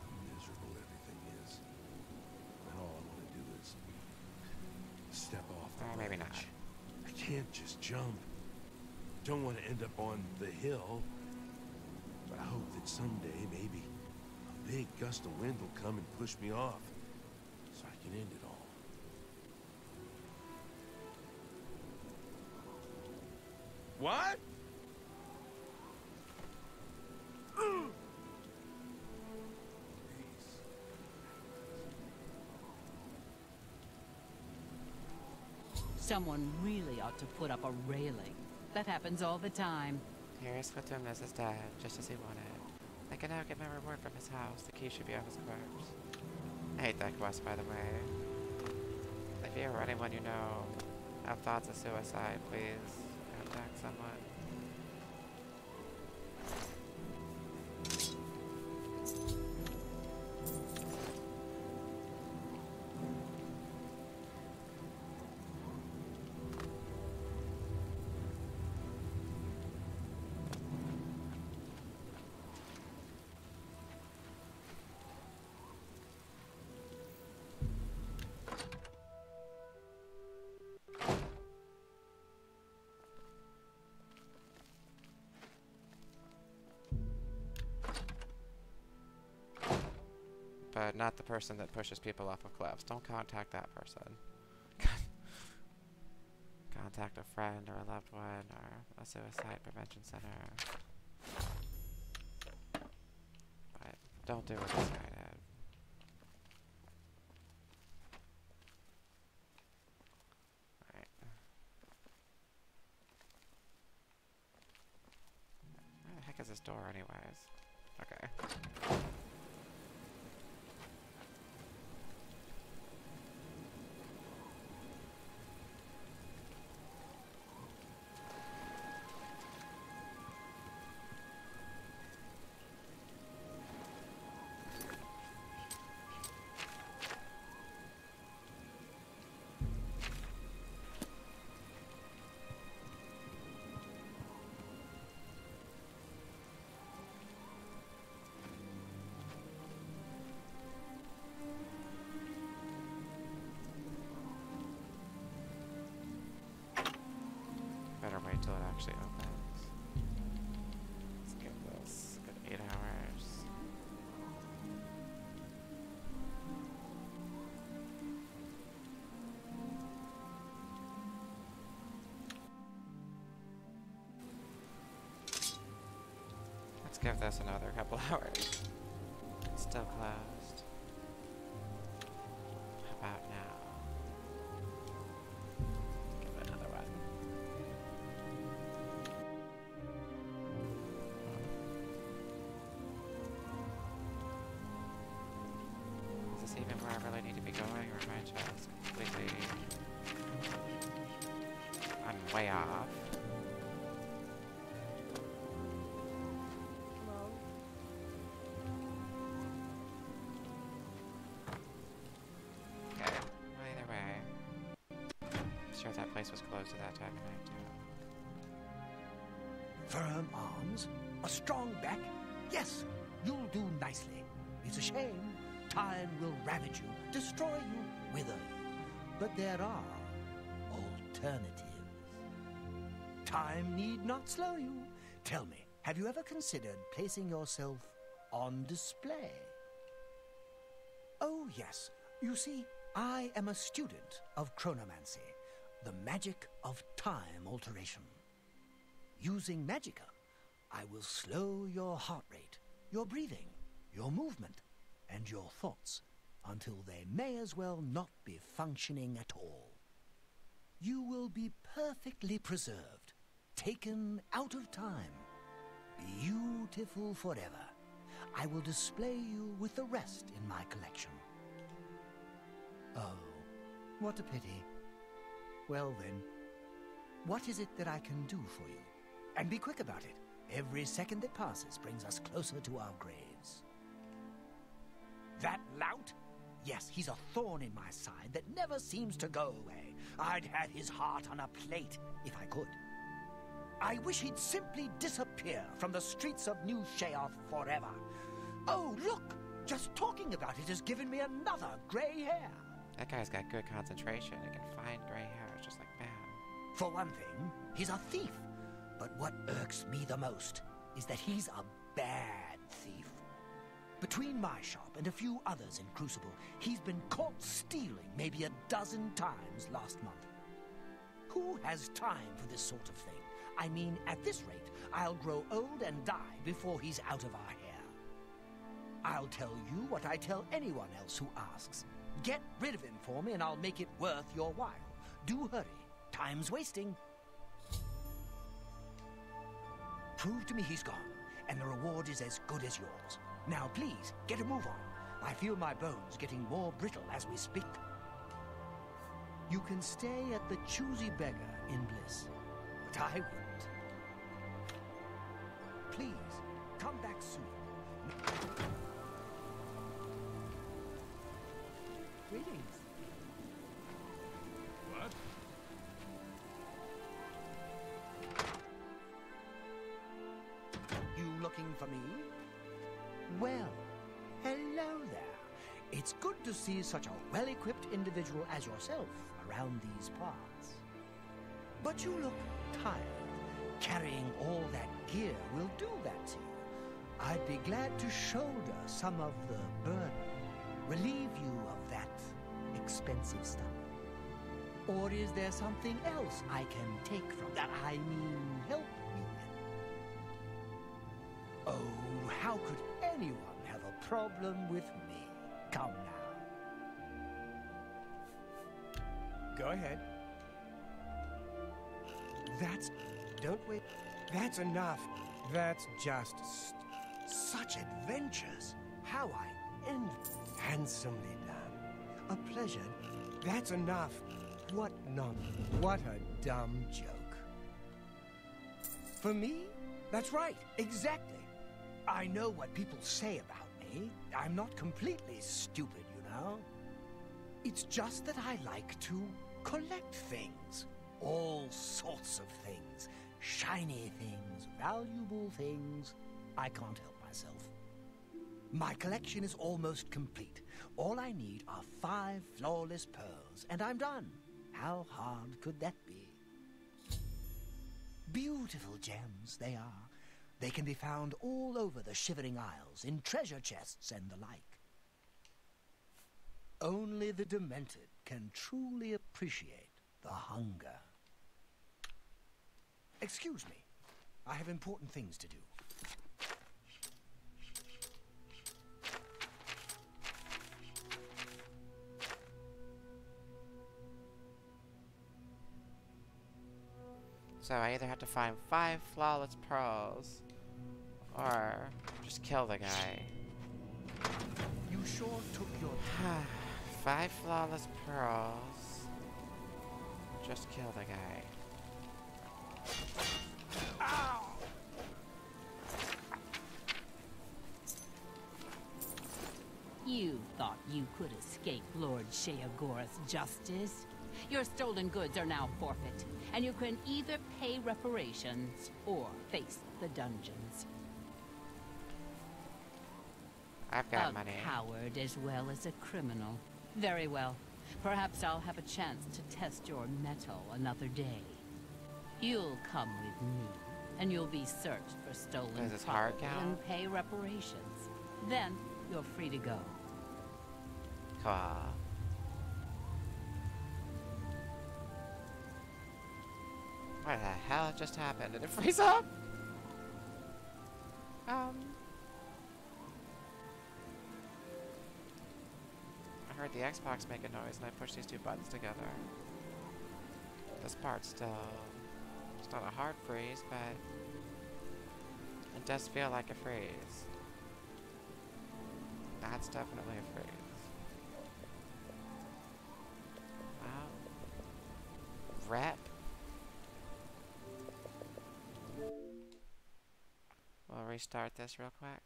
how miserable everything is. And all I want to do is step off the ledge. Maybe not. I can't just jump. Don't want to end up on the hill. But I hope that someday, maybe, a big gust of wind will come and push me off. So I can end it all. What? Someone really ought to put up a railing. That happens all the time. Here's Splatoon is dead, just as he wanted. I can now get my reward from his house. The key should be on his corpse. I hate that quest, by the way. If you or anyone you know have thoughts of suicide, please contact someone. But not the person that pushes people off of cliffs. Don't contact that person. Contact a friend or a loved one or a suicide prevention center. But don't do what this guy did. Alright. Where the heck is this door anyways? Okay. Better wait till it actually opens. Let's give this a good 8 hours. Let's give this another couple hours. It's still closed. How about now? Give it another one. Is this even where I really need to be going, or am I just completely... I'm way off. Okay, well, either way. I'm sure that place was closed at that time of night, too. Firm arms, a strong back. Yes, you'll do nicely. It's a shame. Time will ravage you, destroy you, wither you. But there are alternatives. Time need not slow you. Tell me, have you ever considered placing yourself on display? Oh, yes. You see, I am a student of chronomancy, the magic of time alteration. Using magicka, I will slow your heart rate, your breathing, your movement, and your thoughts until they may as well not be functioning at all. You will be perfectly preserved, taken out of time, beautiful forever. I will display you with the rest in my collection. Oh, what a pity. Well then, what is it that I can do for you? And be quick about it. Every second that passes brings us closer to our graves. That lout? Yes, he's a thorn in my side that never seems to go away. I'd have his heart on a plate if I could. I wish he'd simply disappear from the streets of New Sheoth forever. Oh, look! Just talking about it has given me another gray hair. That guy's got good concentration. He can find gray hairs just like that. For one thing, he's a thief. But what irks me the most is that he's a bad thief. Between my shop and a few others in Crucible, he's been caught stealing maybe a dozen times last month. Who has time for this sort of thing? I mean, at this rate, I'll grow old and die before he's out of our hair. I'll tell you what I tell anyone else who asks. Get rid of him for me and I'll make it worth your while. Do hurry. Time's wasting. Prove to me he's gone, and the reward is as good as yours. Now, please, get a move on. I feel my bones getting more brittle as we speak. You can stay at the Choosy Beggar in Bliss, but I wouldn't. Please, come back soon. Greetings. What? You looking for me? Well, hello there. It's good to see such a well-equipped individual as yourself around these parts. But you look tired. Carrying all that gear will do that to you. I'd be glad to shoulder some of the burden, relieve you of that expensive stuff. Or is there something else I can take from that? I mean, help you with? Oh, how could anyone have a problem with me? Come now. Go ahead. Don't wait. That's enough. That's just such adventures. How I end. Handsomely done. A pleasure. That's enough. What a dumb joke. For me? That's right. Exactly. I know what people say about me. I'm not completely stupid, you know. It's just that I like to collect things. All sorts of things. Shiny things, valuable things. I can't help myself. My collection is almost complete. All I need are 5 flawless pearls, and I'm done. How hard could that be? Beautiful gems they are. They can be found all over the Shivering Isles, in treasure chests and the like. Only the demented can truly appreciate the hunger. Excuse me. I have important things to do. So I either have to find 5 flawless pearls, or just kill the guy. You sure took your 5 flawless pearls. Just kill the guy. Ow! You thought you could escape Lord Sheogorath's justice? Your stolen goods are now forfeit, and you can either pay reparations or face the dungeons. I've got money. A coward as well as a criminal. Very well. Perhaps I'll have a chance to test your mettle another day. You'll come with me, and you'll be searched for stolen property and pay reparations. Then you're free to go. Cool. What the hell just happened? Did it freeze up? I heard the Xbox make a noise and I pushed these two buttons together. This part's still... It's not a hard freeze, but... It does feel like a freeze. That's definitely a freeze. Wow. Rep. We'll restart this real quick.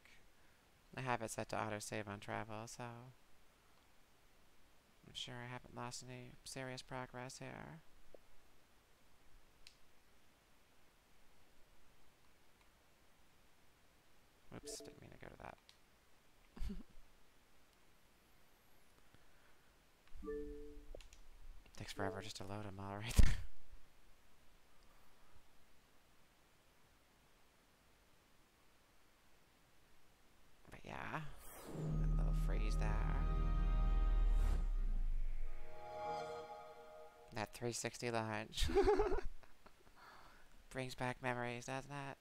I have it set to autosave on travel, so... I'm sure I haven't lost any serious progress here. Oops, didn't mean to go to that. Takes forever just to load them all right there. But yeah, a little freeze there. That 360 launch. Brings back memories, doesn't it?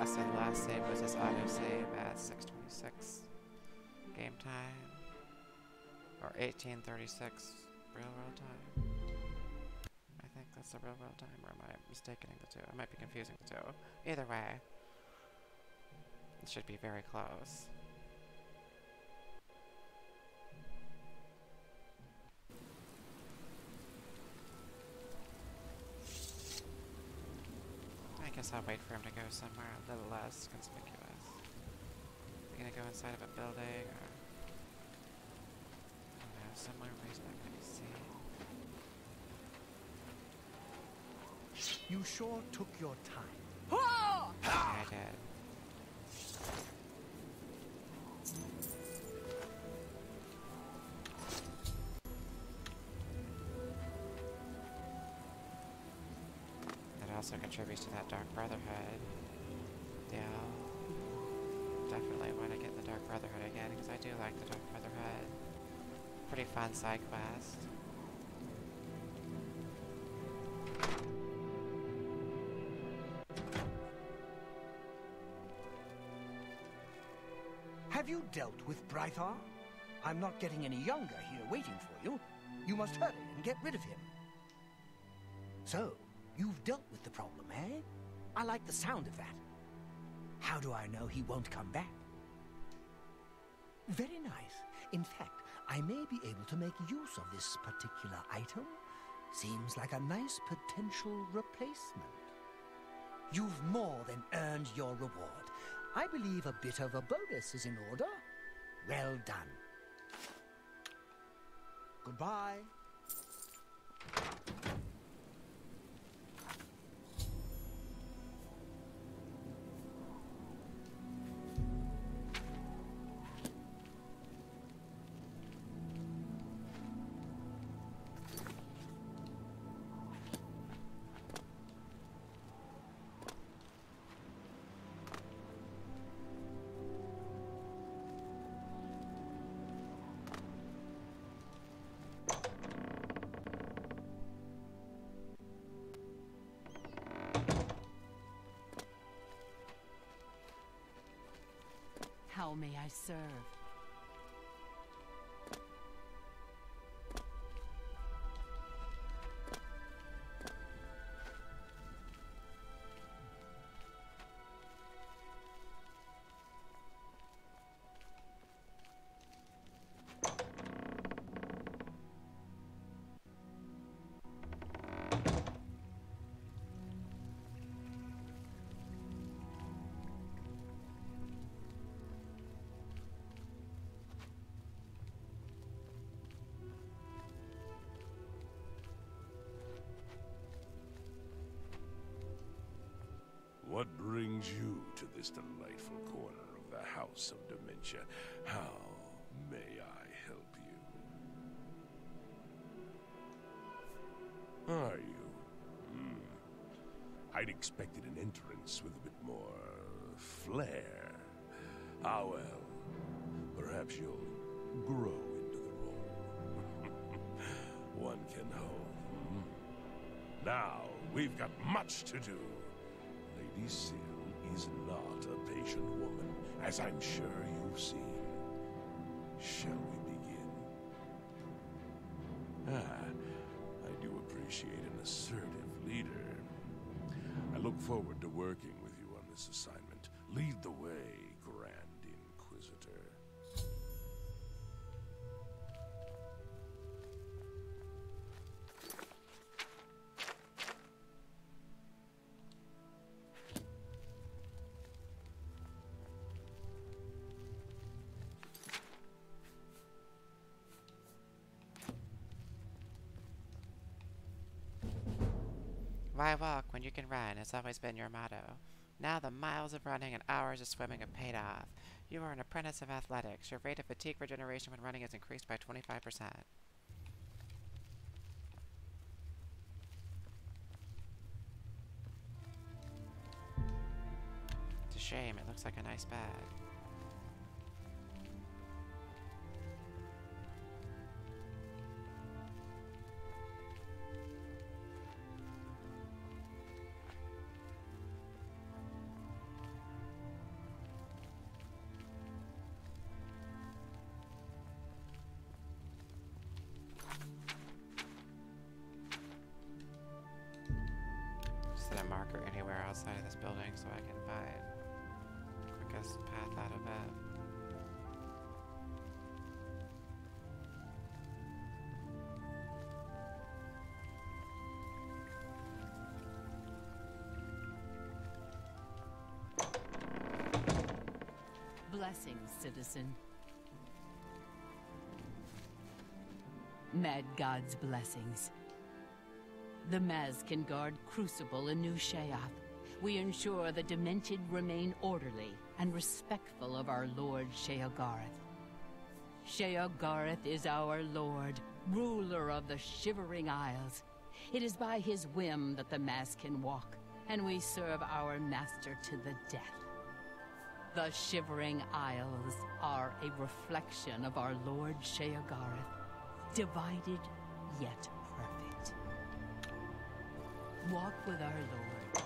So the last save was this autosave at 6:26 game time, or 18:36 real world time. I think that's the real world time, or am I mistaking the two? I might be confusing the two. Either way, it should be very close. I guess I'll wait for him to go somewhere a little less conspicuous. Is he gonna go inside of a building, or... I don't know, somewhere where he's not gonna be seen. You sure took your time. Yeah, I did. Also contributes to that Dark Brotherhood deal. Definitely want to get the Dark Brotherhood again, because I do like the Dark Brotherhood. Pretty fun side quest. Have you dealt with Brythar? I'm not getting any younger here waiting for you. You must hurry and get rid of him. So, you've dealt with the problem, eh? I like the sound of that. How do I know he won't come back? Very nice. In fact, I may be able to make use of this particular item. Seems like a nice potential replacement. You've more than earned your reward. I believe a bit of a bonus is in order. Well done. Goodbye. How may I serve? brings you to this delightful corner of the House of Dementia? How may I help you? Are you? I'd expected an entrance with a bit more flair. Ah, well, perhaps you'll grow into the role. One can hope. Now, we've got much to do. Lady Sil is not a patient woman, as I'm sure you've seen. Shall we begin? I do appreciate an assertive leader. I look forward to working with you on this assignment. Lead the way, Grand Inquisitor. Why walk when you can run has always been your motto. Now the miles of running and hours of swimming have paid off. You are an apprentice of athletics. Your rate of fatigue regeneration when running has increased by 25%. It's a shame. It looks like a nice bag. Set a marker anywhere outside of this building so I can find the quickest path out of it. Blessings, citizen. Mad God's blessings. The Mazkingard Crucible in New Sheath. We ensure the demented remain orderly and respectful of our Lord Sheogarth. Sheogarth is our lord, ruler of the Shivering Isles. It is by his whim that the Maz can walk, and we serve our master to the death. The Shivering Isles are a reflection of our Lord Sheogarth, divided yet perfect. Walk with our Lord.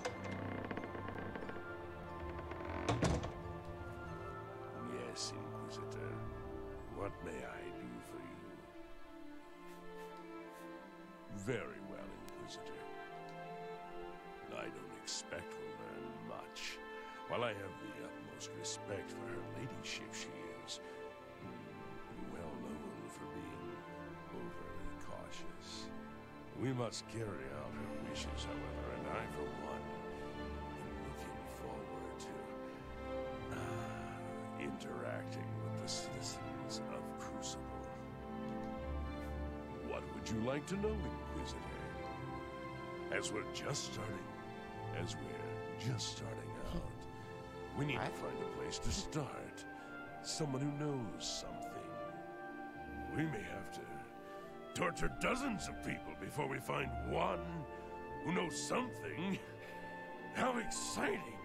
Yes, Inquisitor. What may I do for you? Very well, Inquisitor. I don't expect we'll learn much. While I have the utmost respect for her ladyship, she is well known for being overly cautious. We must carry out her wishes, however, and I, for one, am looking forward to interacting with the citizens of Crucible. What would you like to know, Inquisitor? As we're just starting out, we need to find a place to start. Someone who knows something. We may have to torture dozens of people before we find one who knows something. How exciting!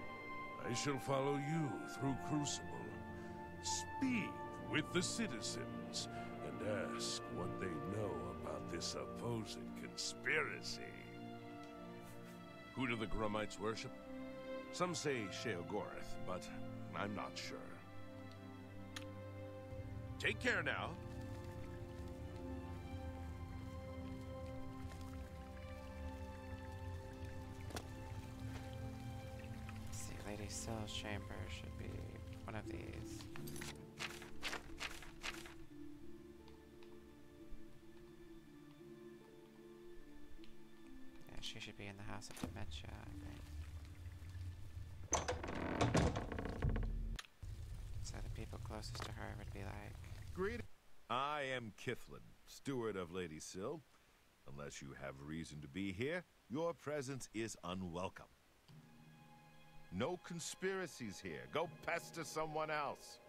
I shall follow you through Crucible, speak with the citizens, and ask what they know about this supposed conspiracy. Who do the Grummites worship? Some say Sheogarth, but I'm not sure. Take care now. Let's see, Lady Sil's chamber should be one of these. Yeah, she should be in the House of Dementia, I think. So the people closest to her would be like... Greetings. I am Kiflin, steward of Lady Sil. Unless you have reason to be here, your presence is unwelcome. No conspiracies here. Go pester someone else.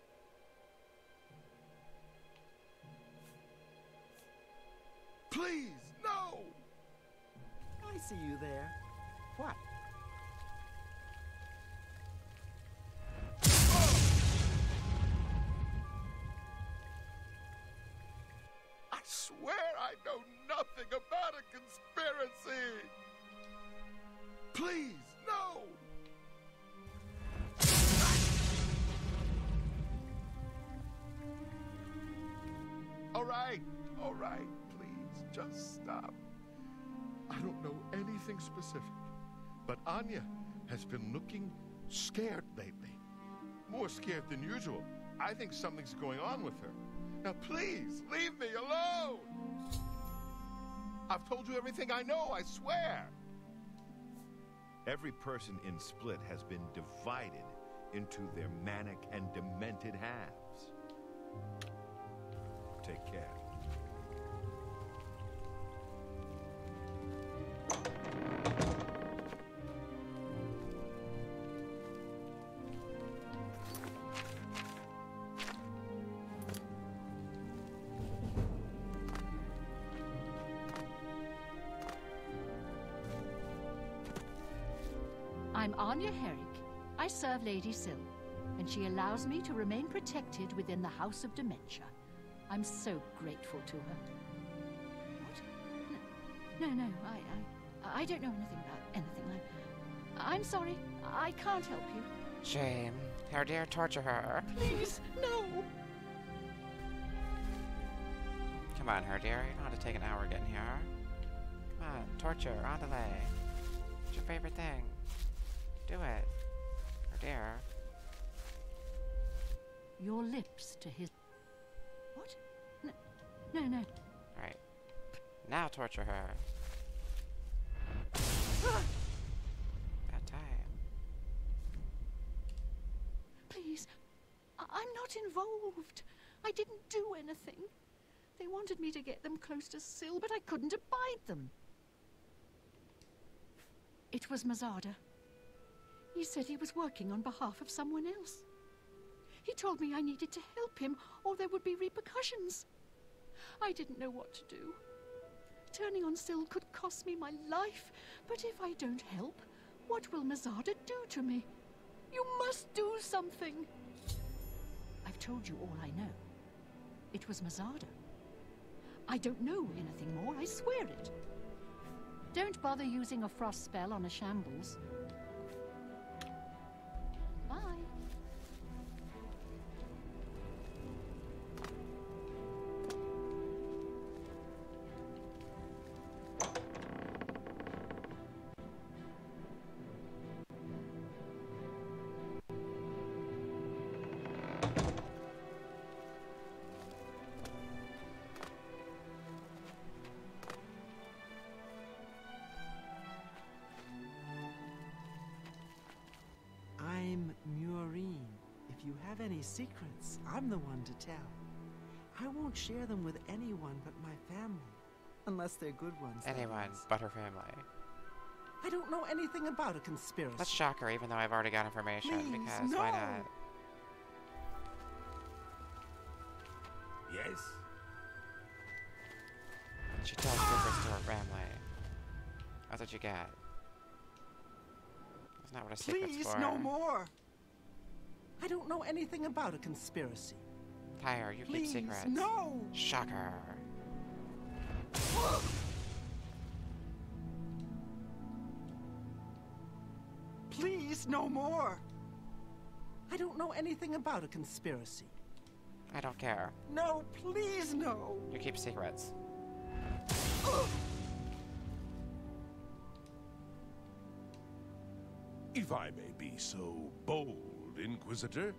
Please, no! I see you there. What? I swear I know nothing about a conspiracy! Please, no! All right, please, just stop. I don't know anything specific, but Anya has been looking scared lately. More scared than usual. I think something's going on with her. Now please, leave me alone! I've told you everything I know, I swear! Every person in Split has been divided into their manic and demented halves. Take care. I'm Anya Herrick. I serve Lady Syl, and she allows me to remain protected within the House of Dementia. I'm so grateful to her. What? No, I don't know anything about anything. I'm sorry. I can't help you. Shame. How dare torture her. Please, no! Come on, her dear. You don't have to take an hour getting here. Come on, torture, on delay. It's your favorite thing. Do it. Her dear. Your lips to his... What? No. Right. Now torture her. Bad time. Please, I'm not involved. I didn't do anything. They wanted me to get them close to Syl, but I couldn't abide them. It was Mazada. He said he was working on behalf of someone else. He told me I needed to help him, or there would be repercussions. I didn't know what to do. Turning on Syl could cost me my life, but if I don't help, what will Mazada do to me? You must do something. I've told you all I know. It was Mazada. I don't know anything more, I swear it. Don't bother using a frost spell on a shambles. Bye. I'm Murine. If you have any secrets, I'm the one to tell. I won't share them with anyone but my family. Unless they're good ones. that Anyone is. but her family. I don't know anything about a conspiracy. Let's shock her, even though I've already got information, Please, because no. why not? Yes? She tells secrets to her family. That's what you get. That's not what a secret's Please, for. no more. I don't know anything about a conspiracy. Tyre, you Please, keep secrets. no. Shock her. Please, no more. I don't know anything about a conspiracy. I don't care. No, please, no. You keep secrets. If I may be so bold, Inquisitor,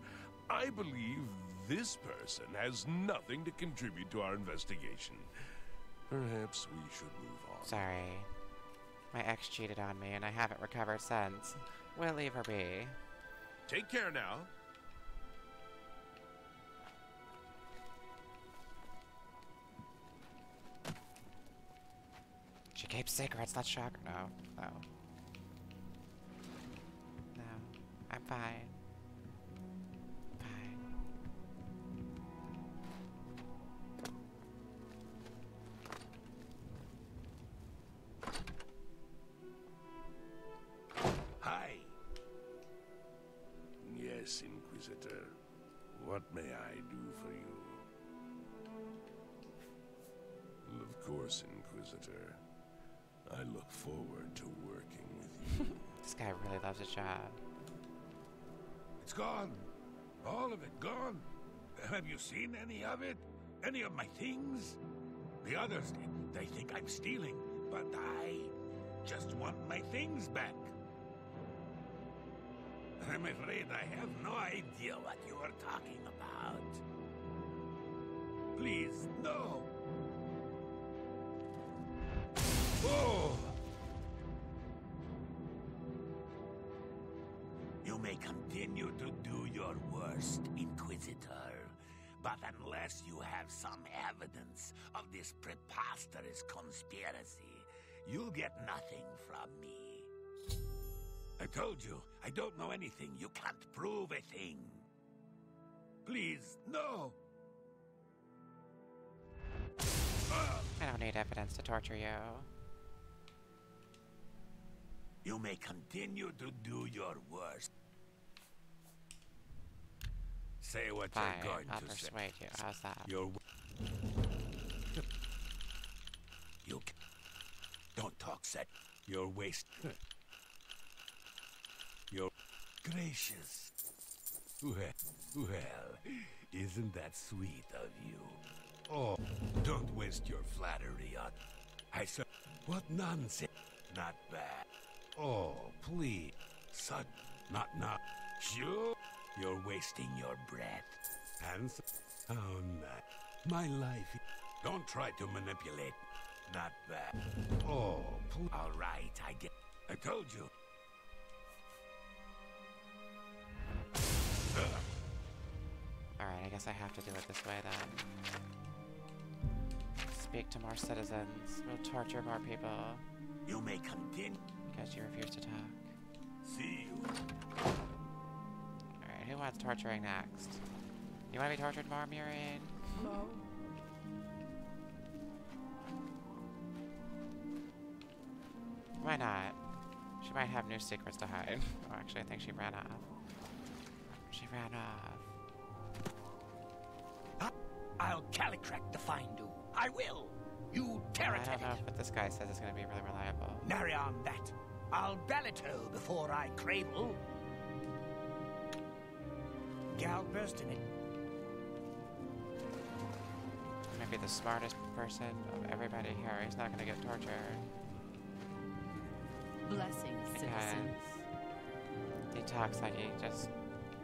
I believe this person has nothing to contribute to our investigation. Perhaps we should move on. Sorry. My ex cheated on me, and I haven't recovered since. We'll leave her be. Take care now. She keeps secrets. Let's shock her. No. No. No. I'm fine. Fine. Hi. Yes, Inquisitor. What may I do for you? Of course, Inquisitor. I look forward to working with you. This guy really loves his job. It's gone. All of it gone. Have you seen any of it? Any of my things? The others, they think I'm stealing, but I just want my things back. I'm afraid I have no idea what you are talking about. Please, no. Oh! You may continue to do your worst, Inquisitor, but unless you have some evidence of this preposterous conspiracy, you'll get nothing from me. I told you, I don't know anything. You can't prove a thing. Please, no! I don't need evidence to torture you. You may continue to do your worst. Say what Fine, you're going I'll to say. persuade you. How's that? Don't talk set. You're waste. You're gracious. Well, isn't that sweet of you? Oh, don't waste your flattery on. I said, what nonsense? Not bad. Oh, please. Son, not now. Sure, you're wasting your breath. And oh, no. My life. Don't try to manipulate. Not bad. Oh, please. All right, I get. I told you. Alright, I guess I have to do it this way then. Speak to more citizens. We'll torture more people. You may continue. Because you refuse to talk. See you. Alright, who wants torturing next? You want to be tortured more, Murine? No. Why not? She might have new secrets to hide. Oh, actually, I think she ran off. She ran off. I'll calicrack the find-do. I will. You I terror don't know if what this guy says is going to be really reliable. Nary on that. I'll belito before I cradle. Gal burst in it. Maybe the smartest person of everybody here. He's not going to get tortured. Blessings, citizen. Because he talks like he just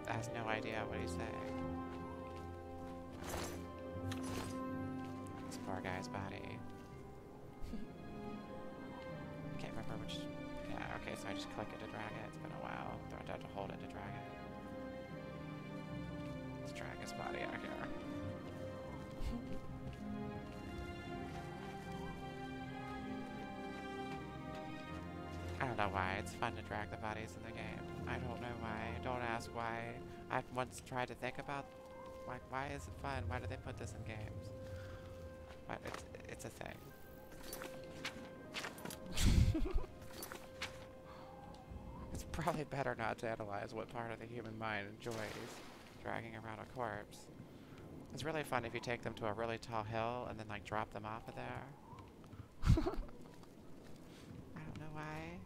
has no idea what he's saying. This poor guy's body. I can't remember which... Yeah, okay, so I just click it to drag it. It's been a while. Don't have to hold it to drag it. Let's drag his body out here. I don't know why. It's fun to drag the bodies in the game. I don't know why. Don't ask why. I've once tried to think about, like, why is it fun? Why do they put this in games? But it's a thing. It's probably better not to analyze what part of the human mind enjoys dragging around a corpse. It's really fun if you take them to a really tall hill and then, like, drop them off of there. I don't know why.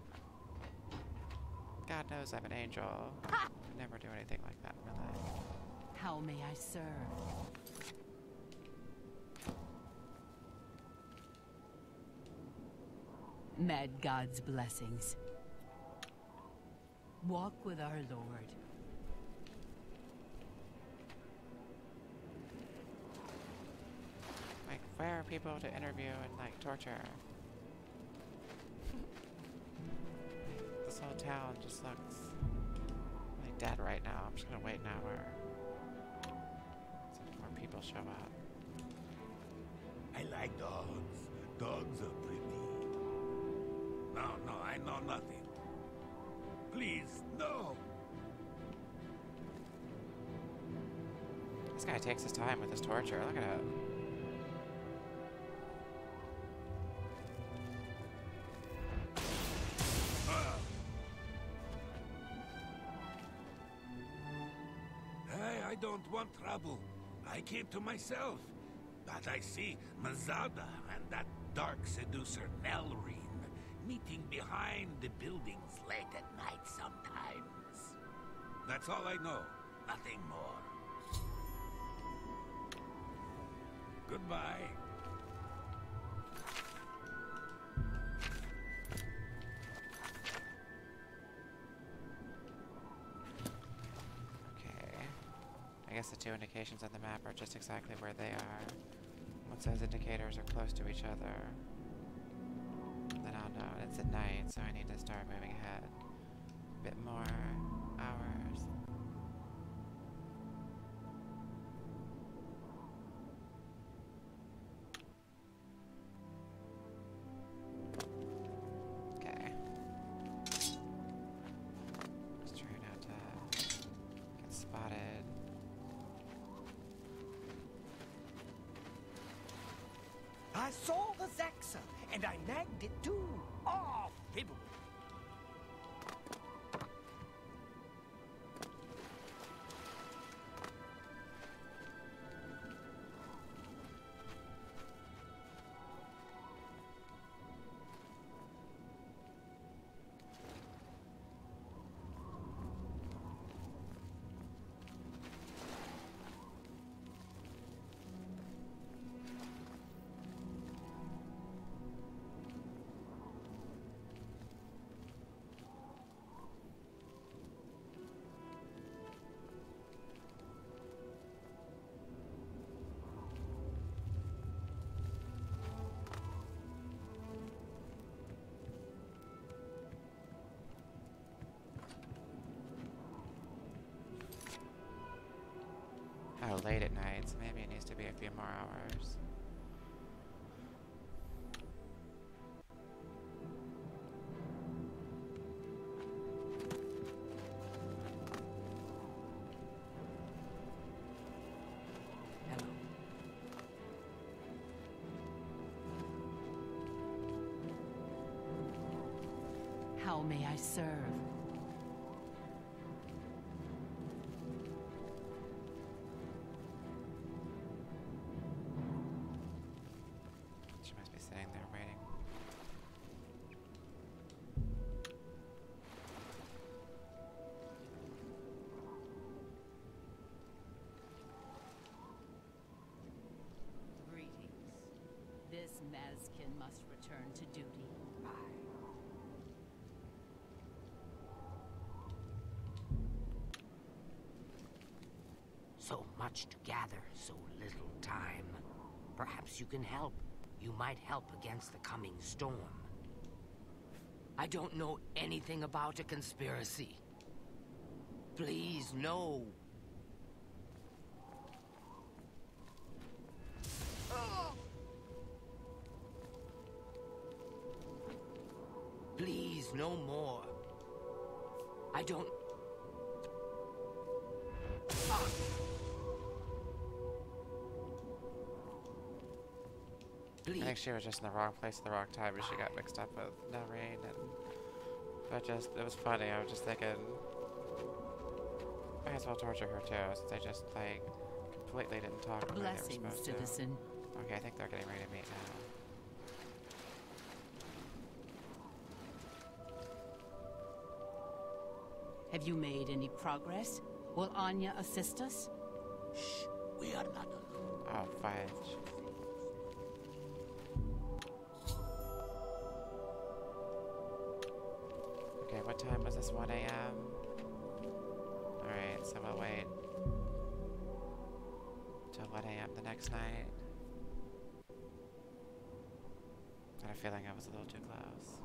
God knows I'm an angel. I never do anything like that in my life. How may I serve? Mad God's blessings. Walk with our Lord. Like, where are people to interview and, like, torture? This whole town just looks like dead right now. I'm just gonna wait an hour. See if more people show up. I like dogs. Dogs are pretty. No, I know nothing. Please, no. This guy takes his time with his torture. Look at him. I don't want trouble. I came to myself. But I see Mazada and that dark seducer Nelreen meeting behind the buildings late at night sometimes. That's all I know. Nothing more. Goodbye. I guess the two indications on the map are just exactly where they are. Once those indicators are close to each other, then I'll know. It's at night, so I need to start moving ahead. A bit more hours. Okay. Just try not to get spotted. I saw the Zaxa, and I nagged it too. Oh, fibble. Oh, late at night, so maybe it needs to be a few more hours. Hello. How may I serve? She must be sitting there waiting. Greetings. This Mazkin must return to duty. So much to gather, so little time. Perhaps you can help. You might help against the coming storm. I don't know anything about a conspiracy. Please, no. Please, no more. I don't... I think she was just in the wrong place at the wrong time, and she got mixed up with Nelreen, and it was funny. I was just thinking, might as well torture her too, since they just like completely didn't talk the way they were Blessings, supposed citizen. to. Okay, I think they're getting ready to meet now. Have you made any progress? Will Anya assist us? Shh, we are not alone. Oh, fudge. Okay, what time was this? 1 a.m.? Alright, so we'll wait till 1 a.m. the next night. I had a feeling I was a little too close.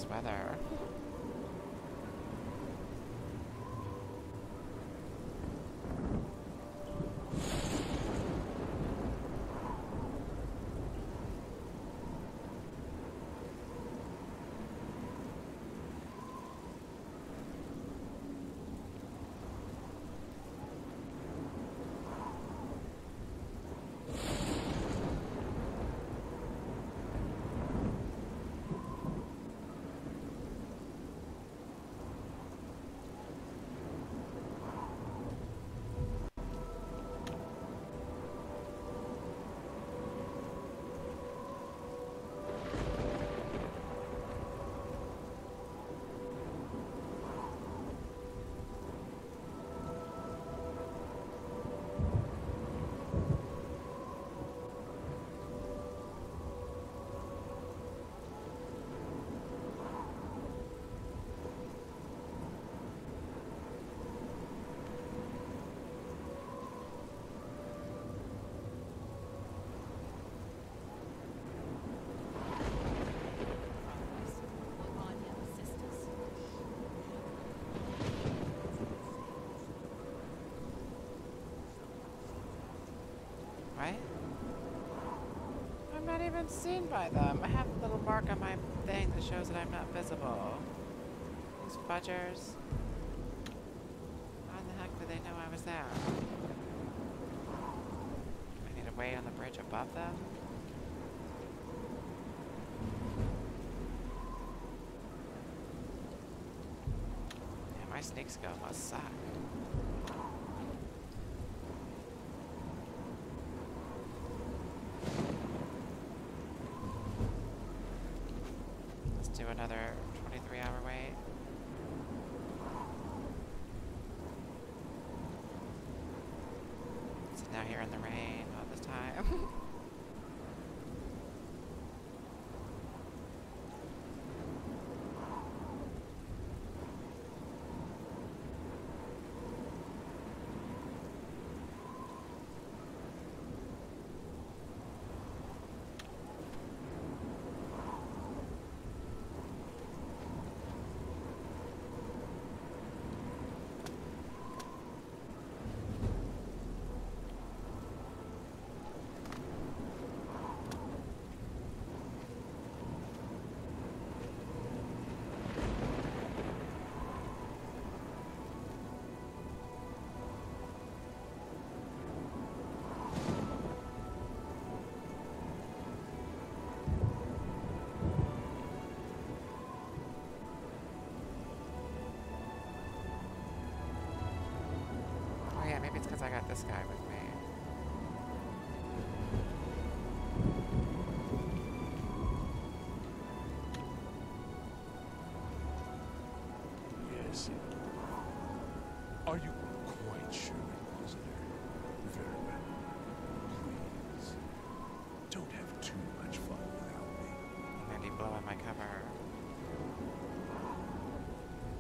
this weather. What? I'm not even seen by them. I have a little mark on my thing that shows that I'm not visible. These fudgers. How the heck do they know I was there? I need to wait on the bridge above them? Yeah, my sneak skill must suck. Do another 23-hour wait. Sit down here in the rain all this time. Maybe it's because I got this guy with me. Yes. Are you quite sure it was there? Very well. Please, don't have too much fun without me. You might be blowing my cover.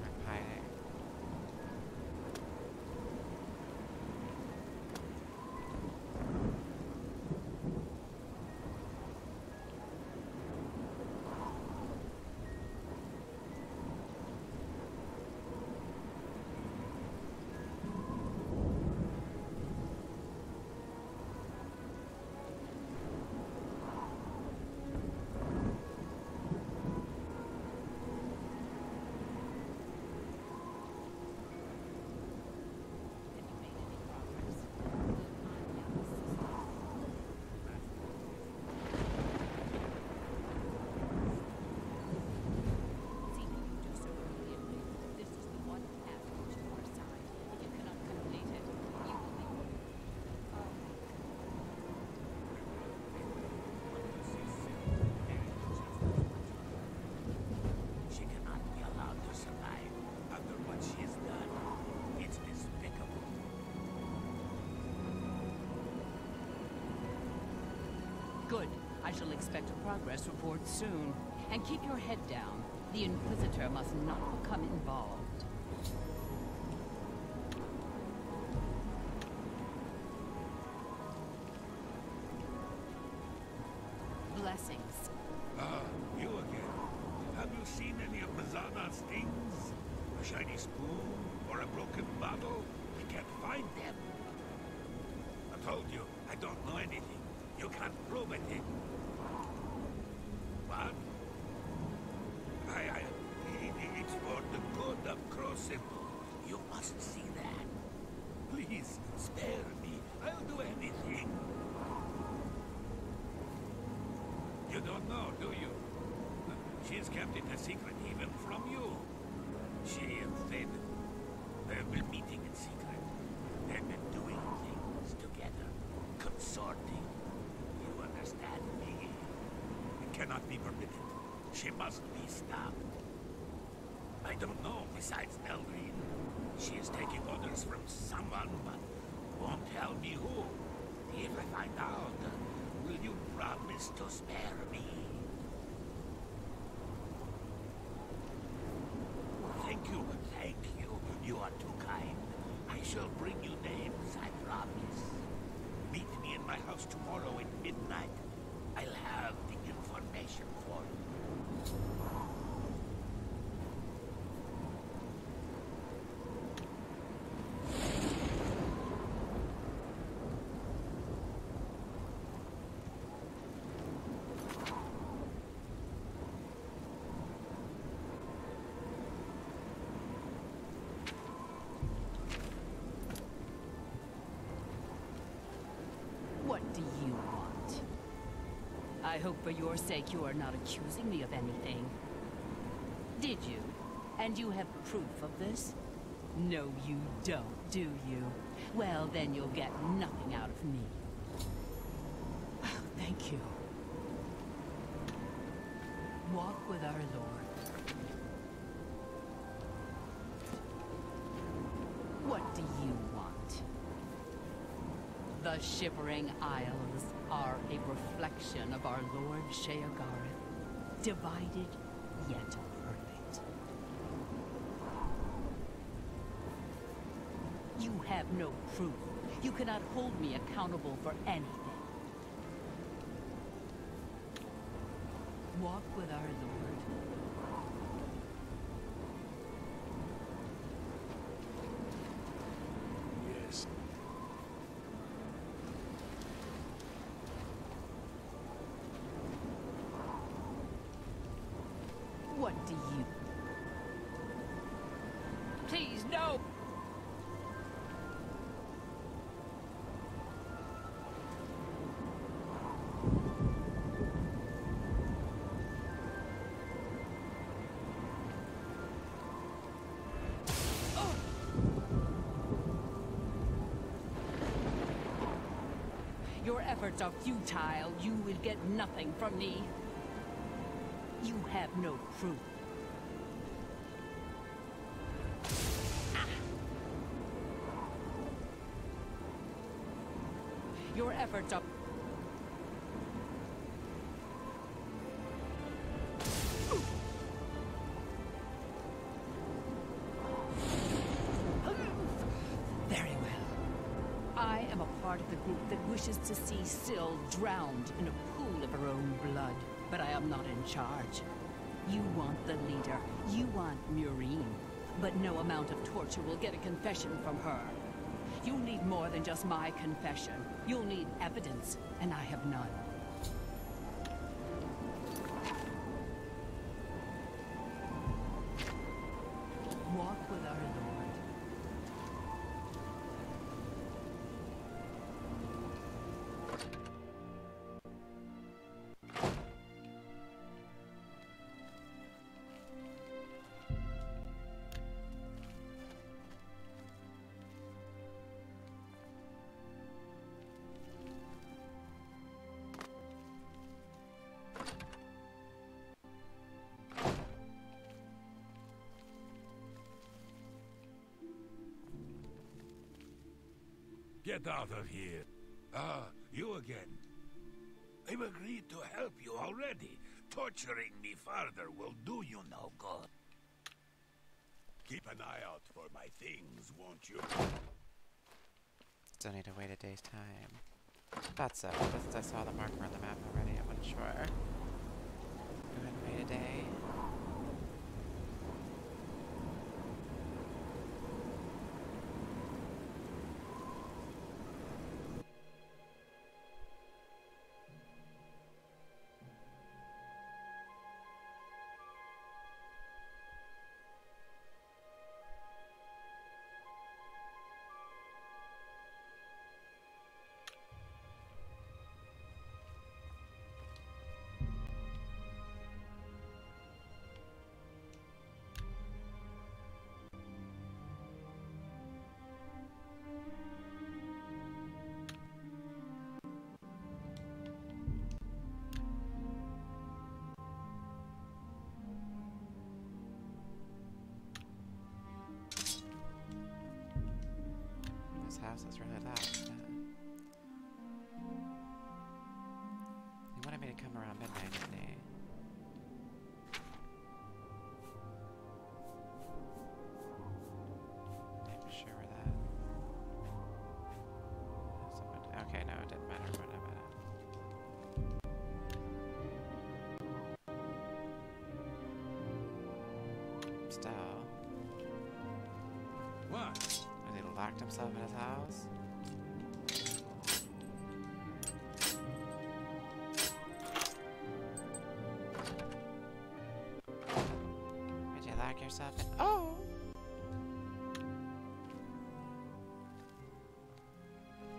I'm hiding. Good. I shall expect a progress report soon. And keep your head down. The Inquisitor must not become involved. Blessings. Ah, you again. Have you seen any of Mazana's things? A shiny spoon or a broken bottle? I can't find them. I told you, I don't know anything. You can't prove anything. What? It's for the good of Krosim. You must see that. Please, spare me. I'll do anything. You don't know, do you? She's kept it a secret even from you. She and Finn, they've been meeting in secret. They've been doing things together. Consorting. You understand me? It cannot be permitted. She must be stopped. I don't know besides Nelrine. She is taking orders from someone, but won't tell me who. If I find out, will you promise to spare me? Thank you, thank you. You are too kind. I shall bring you names, I promise. Meet me in my house tomorrow at midnight. I'll have the information for you. What do you want? I hope for your sake you are not accusing me of anything. Did you? And you have proof of this? No, you don't, do you? Well, then you'll get nothing out of me. Thank you. Walk with our Lord. What do you want? The Shivering Isles are a reflection of our Lord Sheogareth, divided yet perfect. You have no proof. You cannot hold me accountable for anything. Walk with our Lord. Yes. What do you... Please, no! Your efforts are futile. You will get nothing from me. You have no proof. Your efforts are... Very well. I am a part of the group that wishes to see Syl drowned in a pool of her own blood. But I am not in charge. You want the leader. You want Murine. But no amount of torture will get a confession from her. You'll need more than just my confession. You'll need evidence, and I have none. Walk with our Lord. Get out of here. Ah, you again. I've agreed to help you already. Torturing me further will do you no good. Keep an eye out for my things, won't you? Still need to wait a day's time. That's it. Since I saw the marker on the map already, I wasn't sure. Go ahead and wait a day. is really loud, isn't it? He wanted me to come around midnight, didn't he? Not even sure where that... Okay, no, it didn't matter what I meant. Still. What? Has he locked himself in his house? Did you lock yourself in? Oh!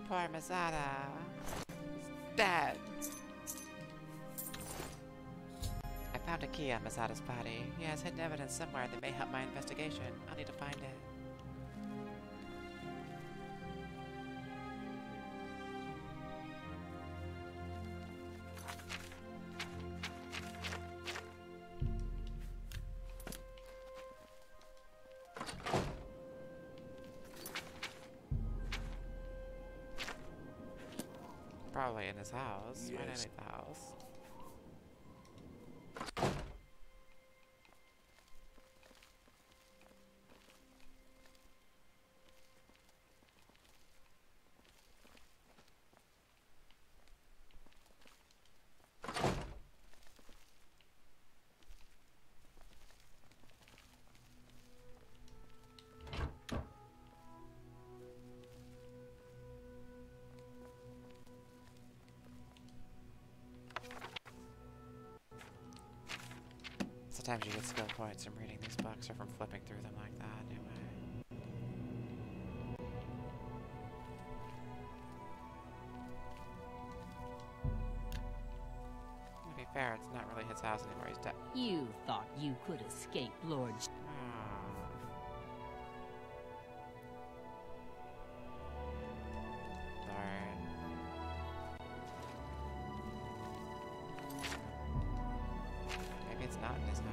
Poor Mazada. He's dead. I found a key on Mazada's body. He has hidden evidence somewhere that may help my investigation. I'll need to find it. Probably in his house. Why not Yes. leave the house? Sometimes you get skill points from reading these books or from flipping through them like that, anyway. To be fair, it's not really his house anymore, he's dead. You thought you could escape Lord... Darn. Maybe it's not in his house.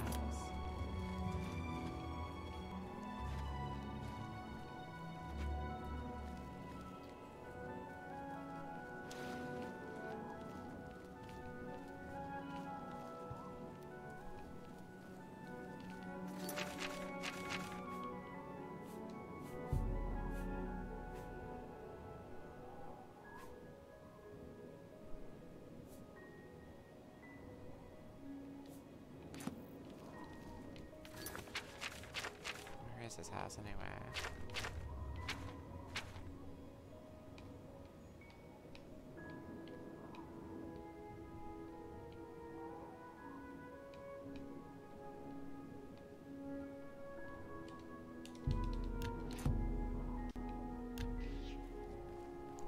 Where is his house anyway?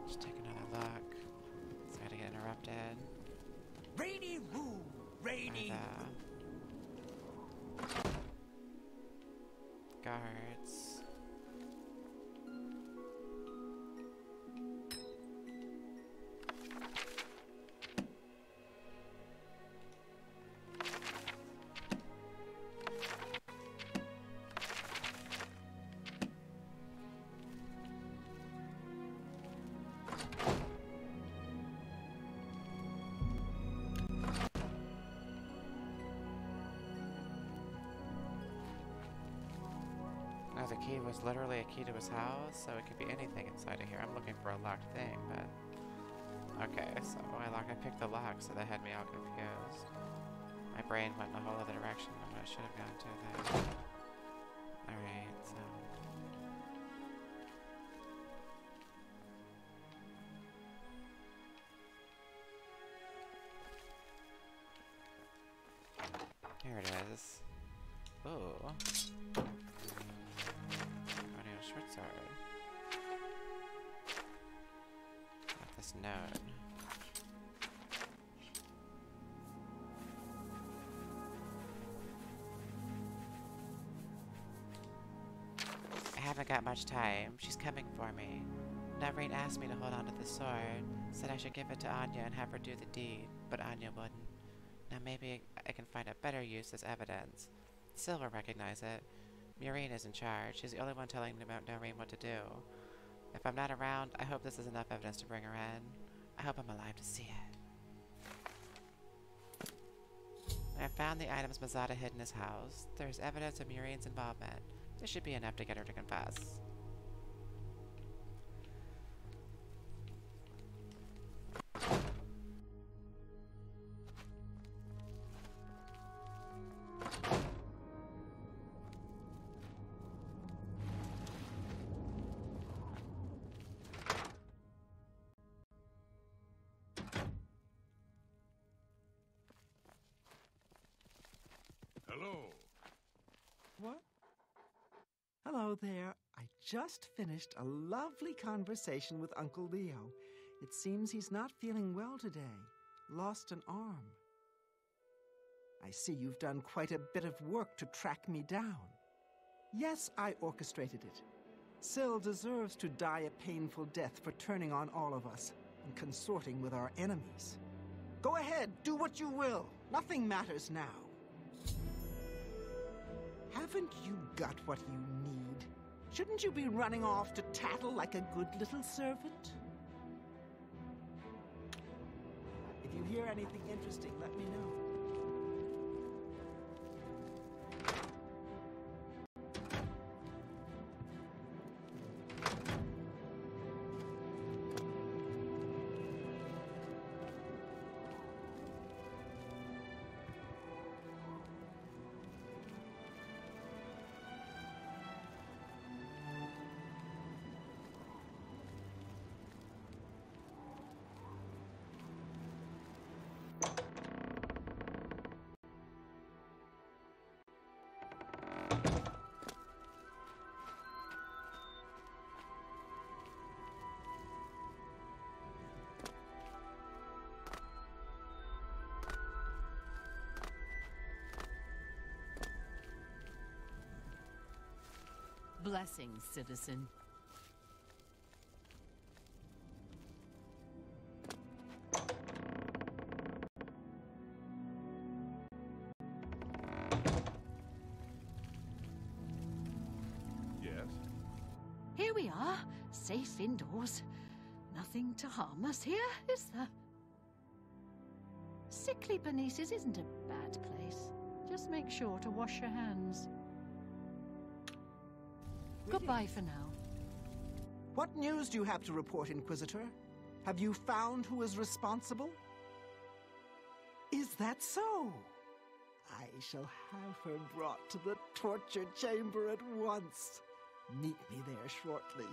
Just take another look. It's gotta get interrupted. Rainy room, rainy. Guards. No, the key was literally a key to his house, so it could be anything inside of here. I'm looking for a locked thing, but... Okay, so I picked the lock, so that had me all confused. My brain went in a whole other direction than what it should have gone to there. Alright, so... Here it is. Ooh. Audio short sword. Got this node. I haven't got much time. She's coming for me. Navreen asked me to hold on to the sword, said I should give it to Anya and have her do the deed, but Anya wouldn't. Now maybe I can find a better use as evidence. Syl will recognize it. Murine is in charge. She's the only one telling about Navreen what to do. If I'm not around, I hope this is enough evidence to bring her in. I hope I'm alive to see it. I have found the items Mazada hid in his house. There's evidence of Muriel's involvement. This should be enough to get her to confess. Hello. What? Hello there. I just finished a lovely conversation with Uncle Leo. It seems he's not feeling well today. Lost an arm. I see you've done quite a bit of work to track me down. Yes, I orchestrated it. Syl deserves to die a painful death for turning on all of us and consorting with our enemies. Go ahead, do what you will. Nothing matters now. Haven't you got what you need? Shouldn't you be running off to tattle like a good little servant? If you hear anything interesting, let me know. Blessings, citizen. Yes? Here we are, safe indoors. Nothing to harm us here, is there? Sickly Beneses isn't a bad place. Just make sure to wash your hands. Goodbye for now. What news do you have to report, Inquisitor? Have you found who is responsible? Is that so? I shall have her brought to the torture chamber at once. Meet me there shortly.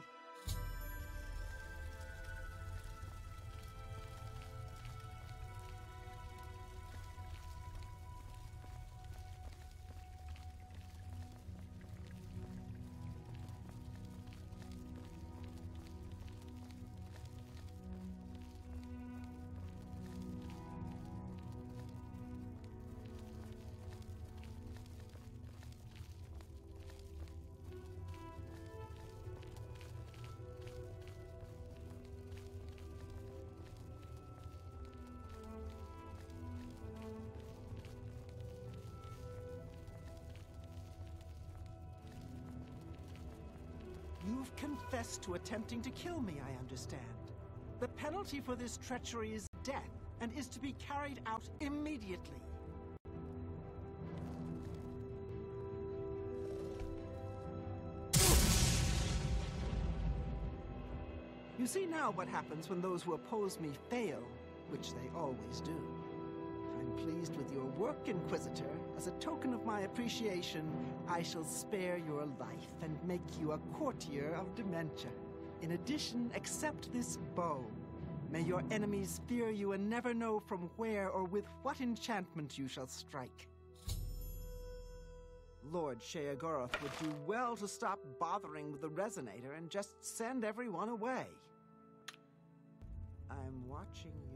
You've confessed to attempting to kill me, I understand. The penalty for this treachery is death, and is to be carried out immediately. You see now what happens when those who oppose me fail, which they always do. I'm pleased with your work, Inquisitor. As a token of my appreciation, I shall spare your life and make you a courtier of dementia. In addition, accept this bow. May your enemies fear you and never know from where or with what enchantment you shall strike. Lord Sheogorath would do well to stop bothering with the resonator and just send everyone away. I'm watching you.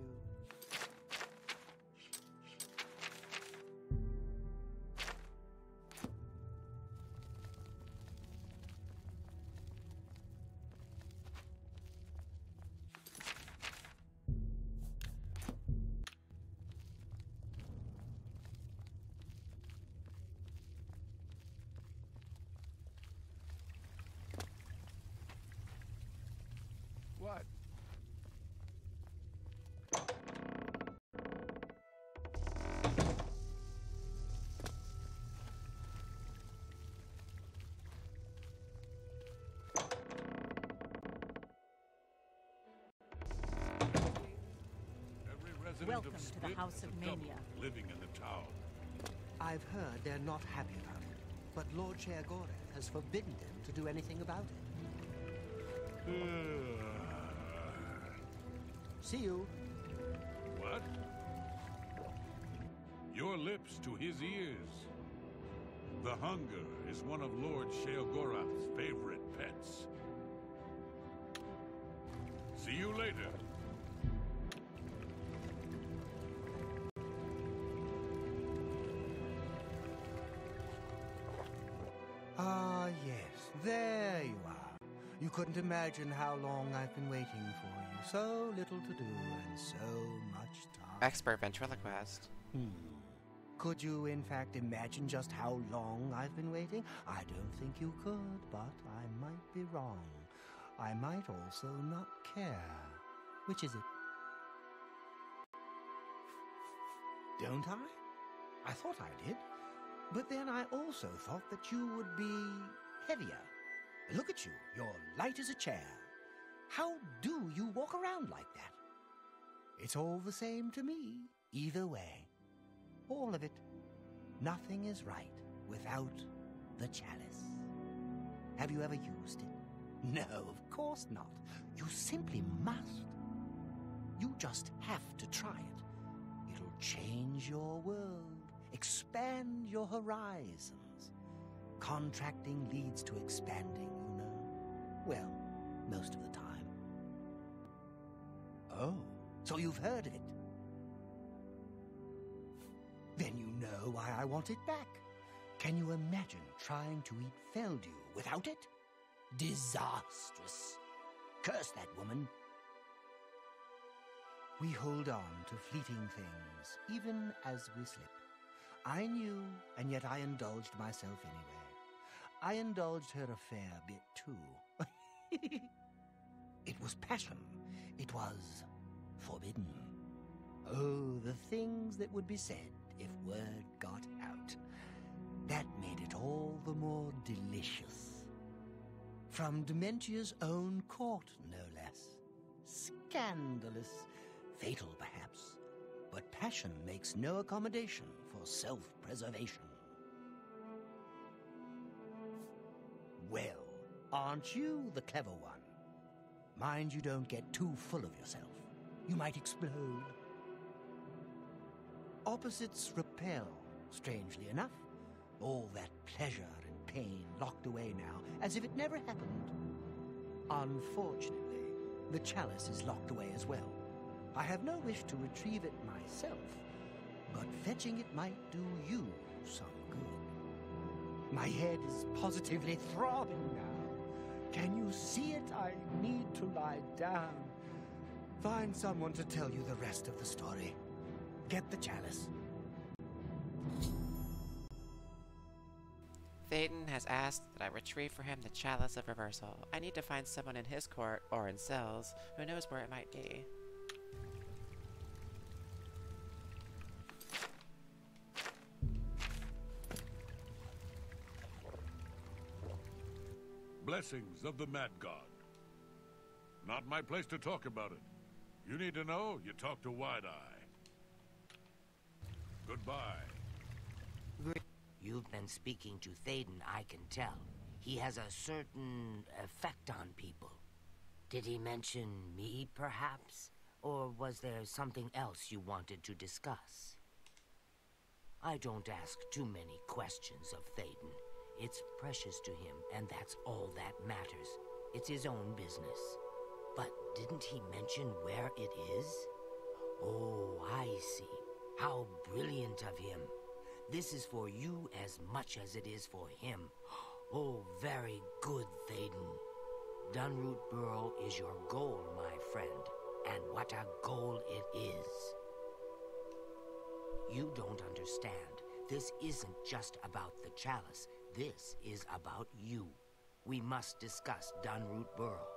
Welcome to the House of Mania. Living in the town. I've heard they're not happy about it, but Lord Sheagoreth has forbidden them to do anything about it. See you. What? Your lips to his ears. The hunger is one of Lord Sheogorath's favorite pets. See you later. Ah, yes, there you are. You couldn't imagine how long I've been waiting for you. So little to do and so much time. Expert ventriloquist. Could you, in fact, imagine just how long I've been waiting? I don't think you could, but I might be wrong. I might also not care. Which is it? Don't I? I thought I did. But then I also thought that you would be heavier. Look at you. You're light as a chair. How do you walk around like that? It's all the same to me, either way. All of it. Nothing is right without the chalice. Have you ever used it? No, of course not. You simply must. You just have to try it. It'll change your world, expand your horizons. Contracting leads to expanding, you know. Well, most of the time. Oh, so you've heard of it. Then you know why I want it back. Can you imagine trying to eat Feldew without it? Disastrous. Curse that woman. We hold on to fleeting things, even as we slip. I knew, and yet I indulged myself anyway. I indulged her a fair bit, too. It was passion. It was forbidden. Oh, the things that would be said if word got out. That made it all the more delicious. From Dementia's own court, no less. Scandalous. Fatal, perhaps. But passion makes no accommodation for self-preservation. Well, aren't you the clever one? Mind you don't get too full of yourself. You might explode. Opposites repel, strangely enough. All that pleasure and pain locked away now, as if it never happened. Unfortunately, the chalice is locked away as well. I have no wish to retrieve it myself, but fetching it might do you some good. My head is positively throbbing now. Can you see it? I need to lie down. Find someone to tell you the rest of the story. Get the chalice. Théoden has asked that I retrieve for him the Chalice of Reversal. I need to find someone in his court, or in cells, who knows where it might be. Blessings of the Mad God. Not my place to talk about it. You need to know, you talk to Wide-Eye. Goodbye. You've been speaking to Théoden, I can tell. He has a certain effect on people. Did he mention me, perhaps? Or was there something else you wanted to discuss? I don't ask too many questions of Théoden. It's precious to him, and that's all that matters. It's his own business. But didn't he mention where it is? Oh, I see. How brilliant of him. This is for you as much as it is for him. Oh, very good, Théoden. Dunroot Burrow is your goal, my friend. And what a goal it is. You don't understand. This isn't just about the chalice. This is about you. We must discuss Dunroot Burrow.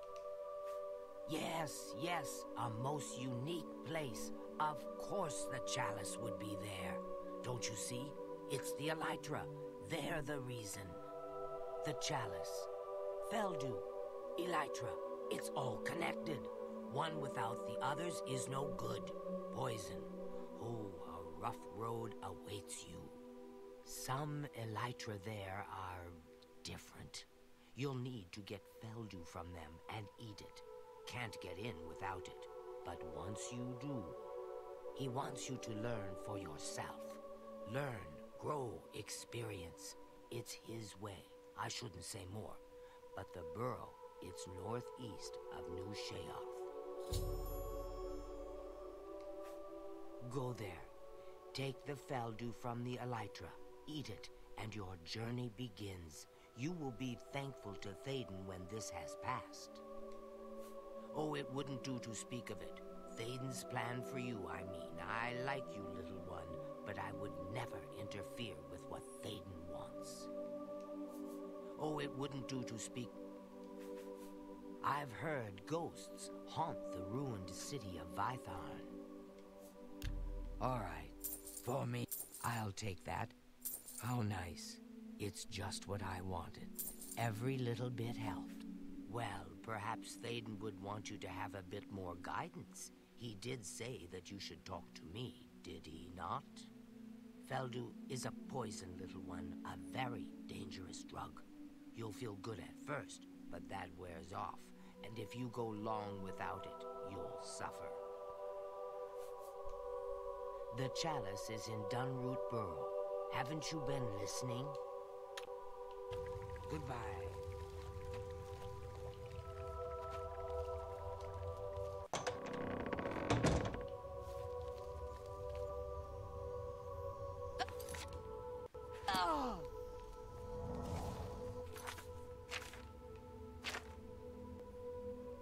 Yes, yes, a most unique place. Of course the chalice would be there. Don't you see? It's the Elytra. They're the reason. The chalice. Feldew. Elytra. It's all connected. One without the others is no good. Poison. rough road awaits you. Some elytra there are different. You'll need to get Feldu from them and eat it. Can't get in without it. But once you do, he wants you to learn for yourself. Learn, grow, experience. It's his way. I shouldn't say more. But the Burrow, it's northeast of New Sheoth. Go there. Take the Feldu from the elytra. Eat it, and your journey begins. You will be thankful to Thaden when this has passed. Oh, it wouldn't do to speak of it. Thaden's plan for you, I mean. I like you, little one, but I would never interfere with what Thaden wants. Oh, it wouldn't do to speak. I've heard ghosts haunt the ruined city of Vytharn. All right, for me, I'll take that. How nice. It's just what I wanted. Every little bit helped. Well, perhaps Thaden would want you to have a bit more guidance. He did say that you should talk to me, did he not? Feldu is a poison, little one, a very dangerous drug. You'll feel good at first, but that wears off. And if you go long without it, you'll suffer. The chalice is in Dunroot Burrow. Haven't you been listening? Goodbye.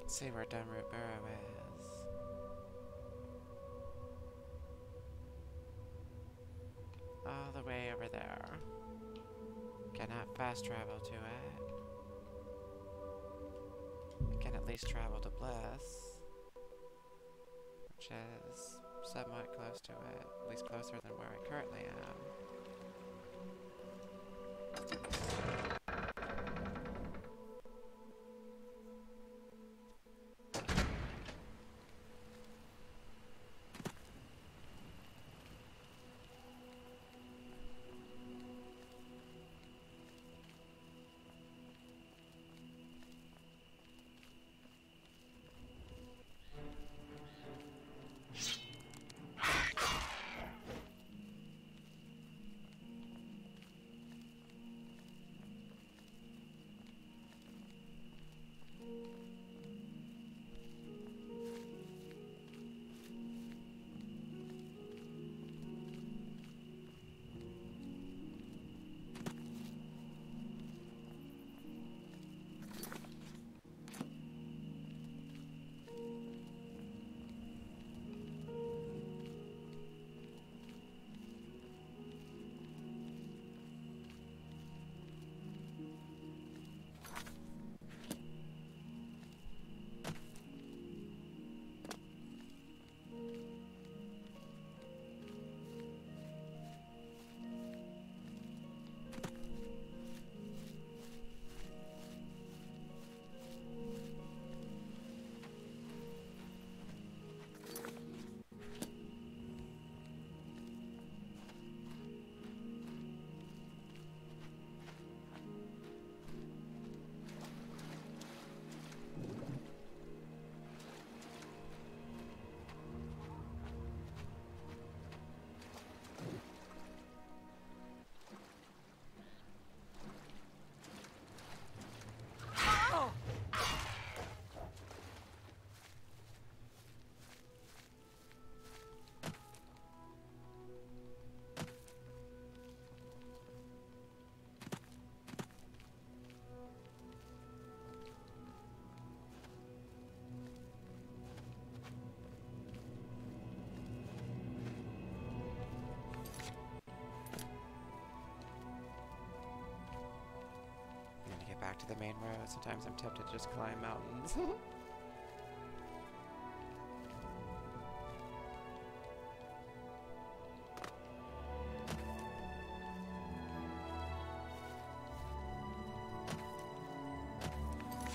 Let's see where Dunroot Burrow is. All the way over there. Cannot fast travel to it. I can at least travel to Bliss, which is somewhat close to it, at least closer than where I currently am. Back to the main road. Sometimes I'm tempted to just climb mountains.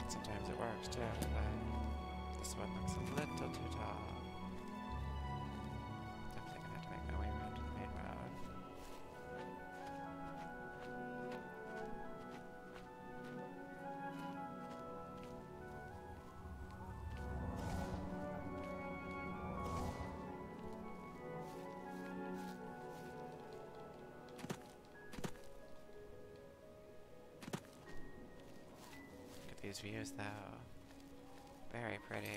Sometimes it works too, but this one looks a little too tall. Definitely gonna have to make my way around to the main these views, though. Very pretty.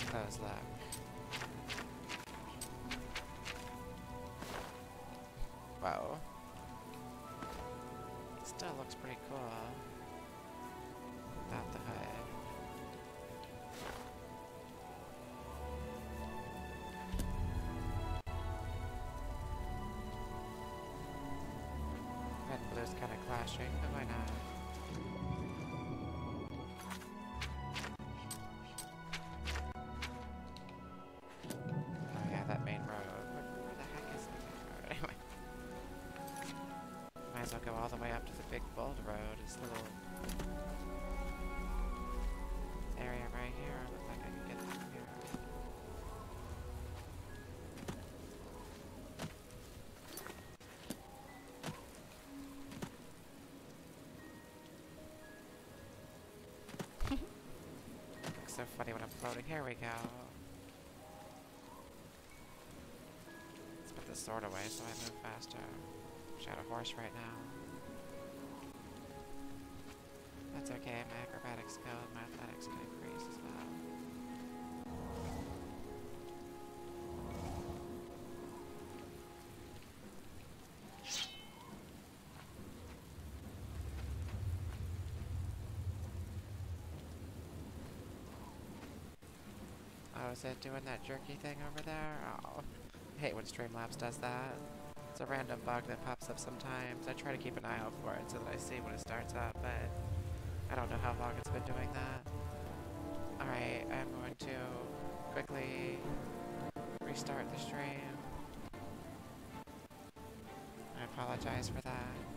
Close look. Wow. Still looks pretty cool. Without the hood. Red and blue's kind of clashing, but why not? I'll go all the way up to the big bold road. This little area right here. Looks like I can get through here. so funny when I'm floating. Here we go. Let's put the sword away so I move faster. Wish I had a horse right now. That's okay, my acrobatic skill and my athletics can increase as well. Oh, is it doing that jerky thing over there? Oh, I hate when Streamlabs does that. It's a random bug that pops up sometimes. I try to keep an eye out for it so that I see when it starts up, but I don't know how long it's been doing that. Alright, I'm going to quickly restart the stream. I apologize for that.